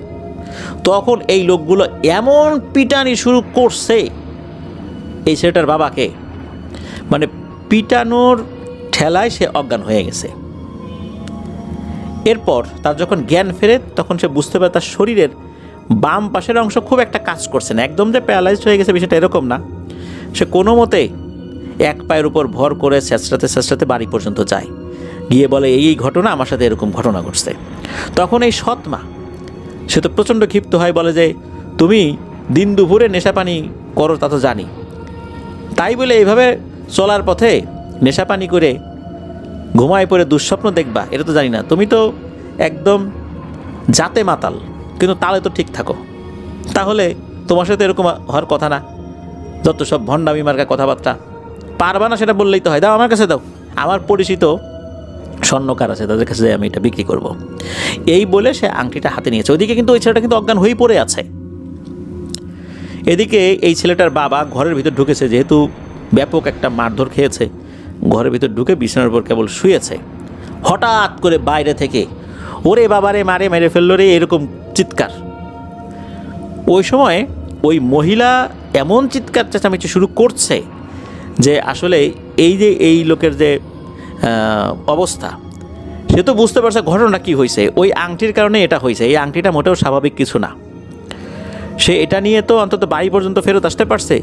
তখন এই লোকগুলো এমন পিটানি শুরু করছে এই ছেলেটার বাবাকে, মানে পিটানোর ঠেলায় সে অজ্ঞান হয়ে গেছে। এরপর তার যখন জ্ঞান ফেরে তখন সে বুঝতে পারে তার শরীরের বাম পাশের অংশ খুব একটা কাজ করছে না, একদম যে প্যারালাইজড হয়ে গেছে বিষয়টা এরকম না। সে কোনো মতে এক পায়ের উপর ভর করে চেঁচড়াতে বাড়ি পর্যন্ত যায়, গিয়ে বলে এই ঘটনা আমার সাথে এরকম ঘটনা ঘটছে। তখন এই সৎ মা সে তো প্রচণ্ড ক্ষিপ্ত হয়, বলে যে তুমি দিন দুপুরে নেশা পানি করো তা তো জানি, তাই বলে এইভাবে চলার পথে নেশা পানি করে ঘুমায় পড়ে দুঃস্বপ্ন দেখবা এটা তো জানি না, তুমি তো একদম জাতে মাতাল, কিন্তু তাহলে তো ঠিক থাকো, তাহলে তোমার সাথে এরকম হওয়ার কথা না, যত সব ভণ্ডামি মার্কা কথাবার্তা, পারবা না সেটা বললেই তো হয়, দাও আমার কাছে দাও, আমার পরিচিত স্বর্ণকার আছে তাদের কাছে আমি এটা বিক্রি করব। এই বলে সে আংটিটা হাতে নিয়েছে। ওইদিকে কিন্তু ওই ছেলেটা কিন্তু অজ্ঞান হয়েই পড়ে আছে। এদিকে এই ছেলেটার বাবা ঘরের ভিতর ঢুকেছে, যেহেতু ব্যাপক একটা মারধর খেয়েছে, ঘরের ভিতর ঢুকে বিছানার উপর কেবল শুয়েছে। হঠাৎ করে বাইরে থেকে ওরে বাবারে মারে মেরে ফেললো রে এরকম চিৎকার। ওই সময় ওই মহিলা এমন চিৎকার চেঁচামেচি শুরু করছে যে আসলে এই যে এই লোকের যে অবস্থা, সে তো বুঝতে পারছে ঘটনা কী হয়েছে, ওই আংটির কারণে এটা হয়েছে, এই আংটিটা মোটেও স্বাভাবিক কিছু না। সে এটা নিয়ে তো অন্তত বাড়ি পর্যন্ত ফেরত আসতে পারছে,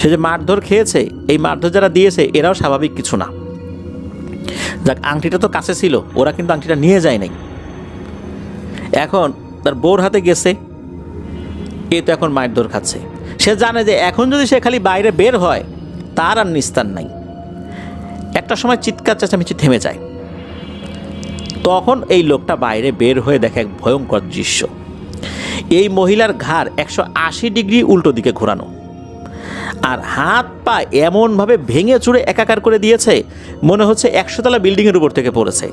সে যে মারধর খেয়েছে এই মারধর যারা দিয়েছে এরাও স্বাভাবিক কিছু না। যাক, আংটিটা তো কাছে ছিল, ওরা কিন্তু আংটিটা নিয়ে যায় নাই। এখন তার বউর হাতে গেছে, এ তো এখন মারধর খাচ্ছে। সে জানে যে এখন যদি সে খালি বাইরে বের হয় তার আর নিস্তার নাই। একটা সময় চিৎকার চেঁচামেচি থেমে যায়। তখন এই লোকটা বাইরে বের হয়ে দেখে এক ভয়ঙ্কর দৃশ্য। এই মহিলার ঘাড় 180 ডিগ্রি উল্টো দিকে ঘোরানো, আর হাত পা এমনভাবে ভেঙে চুরে একাকার করে দিয়েছে মনে হচ্ছে 100 তলা বিল্ডিংয়ের উপর থেকে পড়েছে,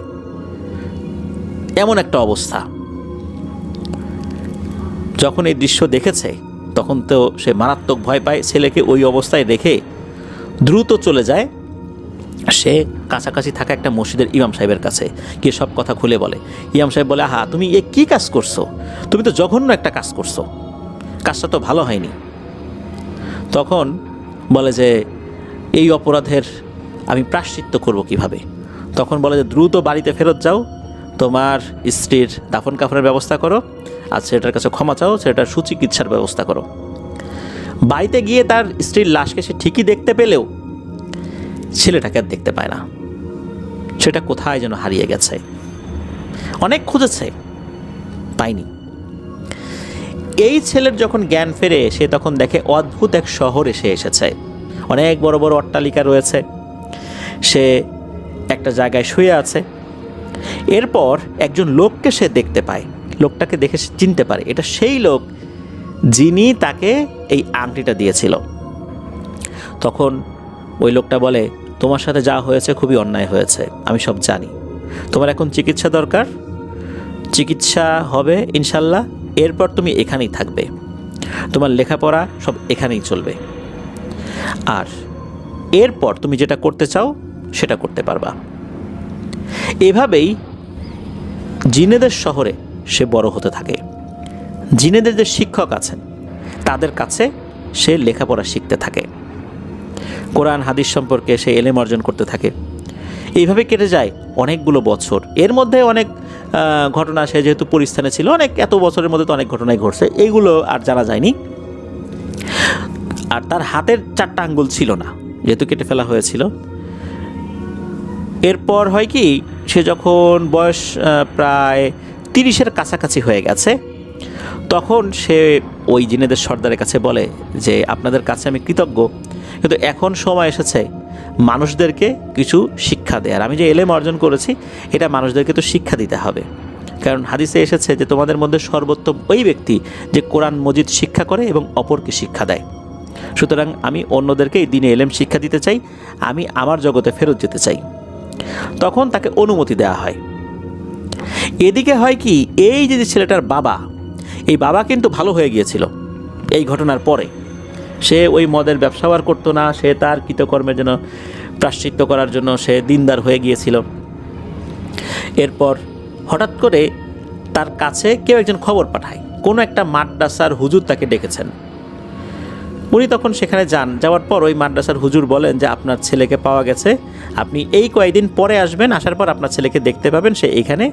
এমন একটা অবস্থা। যখন এই দৃশ্য দেখেছে তখন তো সে মারাত্মক ভয় পায়। ছেলেকে ওই অবস্থায় রেখে দ্রুত চলে যায় সে কাছাকাছি থাকা একটা মসজিদের ইমাম সাহেবের কাছে, গিয়ে সব কথা খুলে বলে। ইমাম সাহেব বলে, আহা তুমি এ কী কাজ করছো, তুমি তো জঘন্য একটা কাজ করছো, কাজটা তো ভালো হয়নি। তখন বলে যে এই অপরাধের আমি প্রায়শ্চিত্ত করব কিভাবে। তখন বলে যে দ্রুত বাড়িতে ফেরত যাও, তোমার স্ত্রীর দাফন কাফনের ব্যবস্থা করো, আর ছেলেটার কাছে ক্ষমা চাও, ছেলেটার সুচিকিৎসার ব্যবস্থা করো। বাড়িতে গিয়ে তার স্ত্রীর লাশকে সে ঠিকই দেখতে পেলেও ছেলেটাকে আর দেখতে পায় না। সেটা কোথায় যেন হারিয়ে গেছে। অনেক খুঁজেছে, পায়নি। এই ছেলের যখন জ্ঞান ফেরে সে তখন দেখে অদ্ভুত এক শহর এসে এসেছে, অনেক বড় বড় অট্টালিকা রয়েছে, সে একটা জায়গায় শুয়ে আছে। এরপর একজন লোককে সে দেখতে পায়, লোকটাকে দেখে সে চিনতে পারে এটা সেই লোক যিনি তাকে এই আংটিটা দিয়েছিল। তখন ওই লোকটা বলে, তোমার সাথে যা হয়েছে খুবই অন্যায় হয়েছে, আমি সব জানি, তোমার এখন চিকিৎসা দরকার, চিকিৎসা হবে ইনশাল্লাহ, এরপর তুমি এখানেই থাকবে, তোমার লেখাপড়া সব এখানেই চলবে, আর এরপর তুমি যেটা করতে চাও সেটা করতে পারবা। এভাবেই জিনেদের শহরে সে বড় হতে থাকে। জিনেদের যে শিক্ষক আছেন তাদের কাছে সে লেখাপড়া শিখতে থাকে, কোরআন হাদিস সম্পর্কে সে এলেম অর্জন করতে থাকে। এইভাবে কেটে যায় অনেকগুলো বছর। এর মধ্যে অনেক ঘটনা, সে যেহেতু পরিস্থানে ছিল, অনেক এত বছরের মধ্যে তো অনেক ঘটনাই ঘটছে, এইগুলো আর জানা যায়নি। আর তার হাতের 4টা আঙ্গুল ছিল না, যেহেতু কেটে ফেলা হয়েছিল। এরপর হয় কি, সে যখন বয়স প্রায় 30-এর কাছাকাছি হয়ে গেছে, তখন সে ওই জিনেদের সর্দারের কাছে বলে যে আপনাদের কাছে আমি কৃতজ্ঞ, কিন্তু এখন সময় এসেছে মানুষদেরকে কিছু শিক্ষা দেয়ার। আমি যে এলেম অর্জন করেছি এটা মানুষদেরকে তো শিক্ষা দিতে হবে, কারণ হাদিসে এসেছে যে তোমাদের মধ্যে সর্বোত্তম ওই ব্যক্তি যে কোরআন মজিদ শিক্ষা করে এবং অপরকে শিক্ষা দেয়। সুতরাং আমি অন্যদেরকে এই দিনে এলেম শিক্ষা দিতে চাই, আমি আমার জগতে ফেরত যেতে চাই। তখন তাকে অনুমতি দেওয়া হয়। এদিকে হয় কি, এই যে ছেলেটার বাবা, এই বাবা কিন্তু ভালো হয়ে গিয়েছিল এই ঘটনার পরে। সে ওই মদের ব্যবসাও আর করতো না, সে তার কৃতকর্মের জন্য প্রায়শ্চিত্ত করার জন্য সে দিনদার হয়ে গিয়েছিল। এরপর হঠাৎ করে তার কাছে কেউ একজন খবর পাঠায়, কোনো একটা মাদ্রাসার হুজুর তাকে ডেকেছেন। উনি তখন সেখানে যান। যাওয়ার পর ওই মাদ্রাসার হুজুর বলেন যে আপনার ছেলেকে পাওয়া গেছে, আপনি এই কয়েকদিন পরে আসবেন, আসার পর আপনার ছেলেকে দেখতে পাবেন, সে এখানে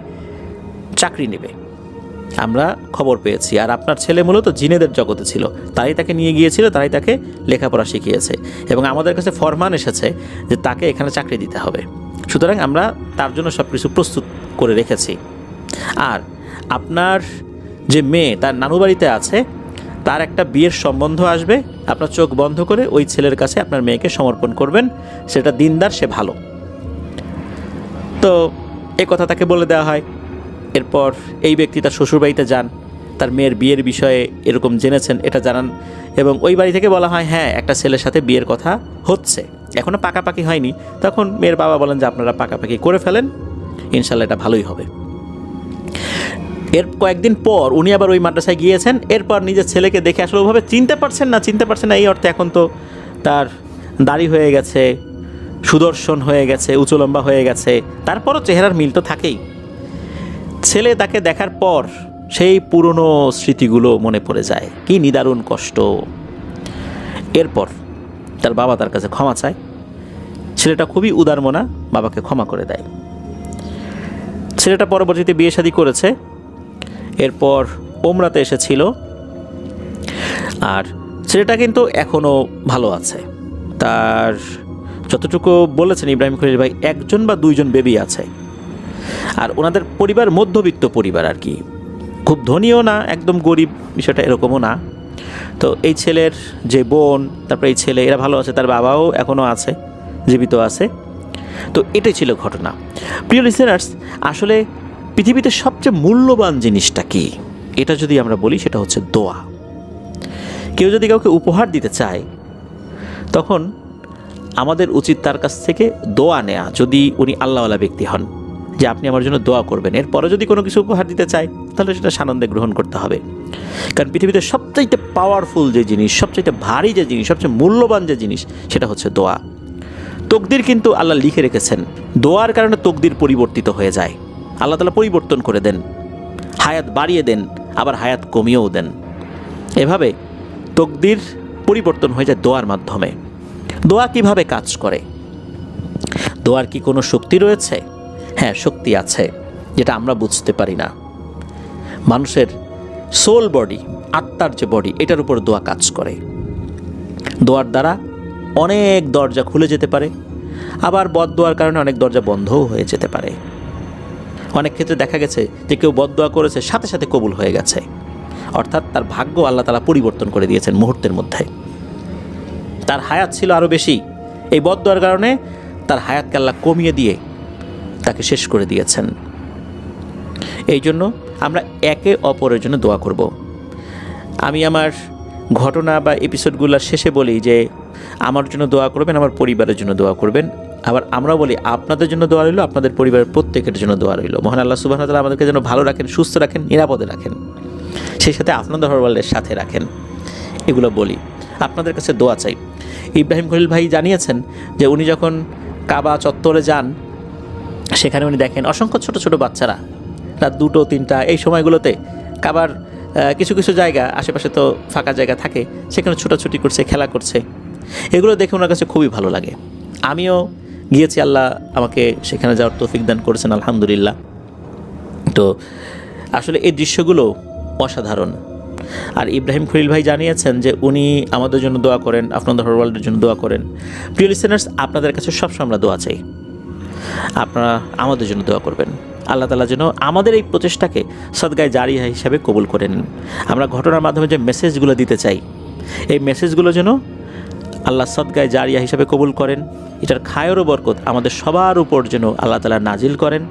চাকরি নেবে, আমরা খবর পেয়েছি। আর আপনার ছেলে মূলত জিনেদের জগতে ছিল, তাই তাকে নিয়ে গিয়েছিল, তাই তাকে লেখাপড়া শিখিয়েছে, এবং আমাদের কাছে ফরমান এসেছে যে তাকে এখানে চাকরি দিতে হবে। সুতরাং আমরা তার জন্য সব কিছু প্রস্তুত করে রেখেছি। আর আপনার যে মেয়ে তার নানু বাড়িতে আছে, তার একটা বিয়ের সম্বন্ধ আসবে, আপনার চোখ বন্ধ করে ওই ছেলের কাছে আপনার মেয়েকে সমর্পণ করবেন, সেটা দিনদার, সে ভালো। তো এই কথা তাকে বলে দেওয়া হয়। এরপর এই ব্যক্তি তার শ্বশুরবাড়িতে যান, তার মেয়ের বিয়ের বিষয়ে এরকম জেনেছেন এটা জানান, এবং ওই বাড়ি থেকে বলা হয় হ্যাঁ একটা ছেলের সাথে বিয়ের কথা হচ্ছে, এখনও পাকাপাকি হয়নি। তখন মেয়ের বাবা বলেন যে আপনারা পাকাপাকি করে ফেলেন, ইনশাল্লাহ এটা ভালোই হবে। এর কয়েকদিন পর উনি আবার ওই মাদ্রাসায় গিয়েছেন। এরপর নিজের ছেলেকে দেখে আসলে ওভাবে চিনতে পারছেন না এই অর্থে, এখন তো তার দাড়ি হয়ে গেছে, সুদর্শন হয়ে গেছে, উঁচু লম্বা হয়ে গেছে, তারপরও চেহারার মিল তো থাকেই। ছেলে তাকে দেখার পর সেই পুরনো স্মৃতিগুলো মনে পড়ে যায়, কি নিদারুণ কষ্ট। এরপর তার বাবা তার কাছে ক্ষমা চায়, ছেলেটা খুবই উদারমনা, বাবাকে ক্ষমা করে দেয়। ছেলেটা পরবর্তীতে বিয়ে শাদী করেছে, এরপর ওমরাতে এসেছিল, আর ছেলেটা কিন্তু এখনও ভালো আছে। তার যতটুকু বলেছেন ইব্রাহিম খলিল ভাই, 1 বা 2 বেবি আছে। আর ওনাদের পরিবার মধ্যবিত্ত পরিবার আর কি, খুব ধনীও না, একদম গরিব বিষয়টা এরকমও না। তো এই ছেলের যে বোন, তারপরে এই ছেলে, এরা ভালো আছে, তার বাবাও এখনও আছে, জীবিত আছে। তো এটাই ছিল ঘটনা। প্রিয় লিসেনার্স, আসলে পৃথিবীতে সবচেয়ে মূল্যবান জিনিসটা কি, এটা যদি আমরা বলি সেটা হচ্ছে দোয়া। কেউ যদি কাউকে উপহার দিতে চায় তখন আমাদের উচিত তার কাছ থেকে দোয়া নেওয়া, যদি উনি আল্লাহওয়ালা ব্যক্তি হন, যে আপনি আমার জন্য দোয়া করবেন। এরপরে যদি কোনো কিছু উপহার দিতে চায় তাহলে সেটা সানন্দে গ্রহণ করতে হবে। কারণ পৃথিবীতে সবচাইতে পাওয়ারফুল যে জিনিস, সবচাইতে ভারী যে জিনিস, সবচেয়ে মূল্যবান যে জিনিস, সেটা হচ্ছে দোয়া। তকদির কিন্তু আল্লাহ লিখে রেখেছেন, দোয়ার কারণে তকদির পরিবর্তিত হয়ে যায়। আল্লাহ তাআলা পরিবর্তন করে দেন, হায়াত বাড়িয়ে দেন, আবার হায়াত কমিয়েও দেন। এভাবে তকদির পরিবর্তন হয়ে যায় দোয়ার মাধ্যমে। দোয়া কিভাবে কাজ করে? দোয়ার কি কোনো শক্তি রয়েছে? হ্যাঁ, শক্তি আছে, যেটা আমরা বুঝতে পারি না। মানুষের সোল বডি, আত্মার যে বডি, এটার উপর দোয়া কাজ করে। দোয়ার দ্বারা অনেক দরজা খুলে যেতে পারে, আবার বদদোয়ার কারণে অনেক দরজা বন্ধও হয়ে যেতে পারে। অনেক ক্ষেত্রে দেখা গেছে যে কেউ বদদোয়া করেছে, সাথে সাথে কবুল হয়ে গেছে, অর্থাৎ তার ভাগ্য আল্লাহ তাআলা পরিবর্তন করে দিয়েছেন মুহূর্তের মধ্যে। তার হায়াত ছিল আরও বেশি, এই বদদোয়ার কারণে তার হায়াতকে আল্লাহ কমিয়ে দিয়ে তাকে শেষ করে দিয়েছেন। এই জন্য আমরা একে অপরের জন্য দোয়া করব। আমি আমার ঘটনা বা এপিসোডগুলোর শেষে বলি যে আমার জন্য দোয়া করবেন, আমার পরিবারের জন্য দোয়া করবেন। আবার আমরাও বলি আপনাদের জন্য দোয়া রইল, আপনাদের পরিবারের প্রত্যেকের জন্য দোয়া রইল। মহান আল্লাহ সুবহানাহু ওয়া তাআলা আমাদেরকে যেন ভালো রাখেন, সুস্থ রাখেন, নিরাপদে রাখেন, সেই সাথে আপনাদের ওয়ার্ল্ডের সাথে রাখেন। এগুলো বলি, আপনাদের কাছে দোয়া চাই। ইব্রাহিম খলিল ভাই জানিয়েছেন যে উনি যখন কাবা চত্বরে যান, সেখানে উনি দেখেন অসংখ্য ছোট ছোট বাচ্চারা রাত 2টো 3টা এই সময়গুলোতে কাবার কিছু কিছু জায়গা, আশেপাশে তো ফাঁকা জায়গা থাকে, সেখানে ছোটাছুটি করছে, খেলা করছে। এগুলো দেখে ওনার কাছে খুবই ভালো লাগে। আমিও গিয়েছি, আল্লাহ আমাকে সেখানে যাওয়ার তৌফিক দান করেছেন, আলহামদুলিল্লাহ। তো আসলে এই দৃশ্যগুলো অসাধারণ। আর ইব্রাহিম খলিল ভাই জানিয়েছেন যে উনি আমাদের জন্য দোয়া করেন, আপনাদের ওয়ার্ল্ডের জন্য দোয়া করেন। প্রিয় লিসেনার্স, আপনাদের কাছে সবসময় আমরা দোয়া চাই, আপনারা আমাদের জন্য দোয়া করবেন। আল্লাহ তাআলা যেন আমাদের এই প্রচেষ্টাকে সদকায়ে জারিয়া হিসাবে কবুল করে নেন। আমরা ঘটনার মাধ্যমে যে মেসেজগুলো দিতে চাই, এই মেসেজগুলো যেন আল্লাহ সদকায়ে জারিয়া হিসাবে কবুল করেন। এটার খায়ের ও বরকত আমাদের সবার উপর যেন আল্লাহ তাআলা নাজিল করেন।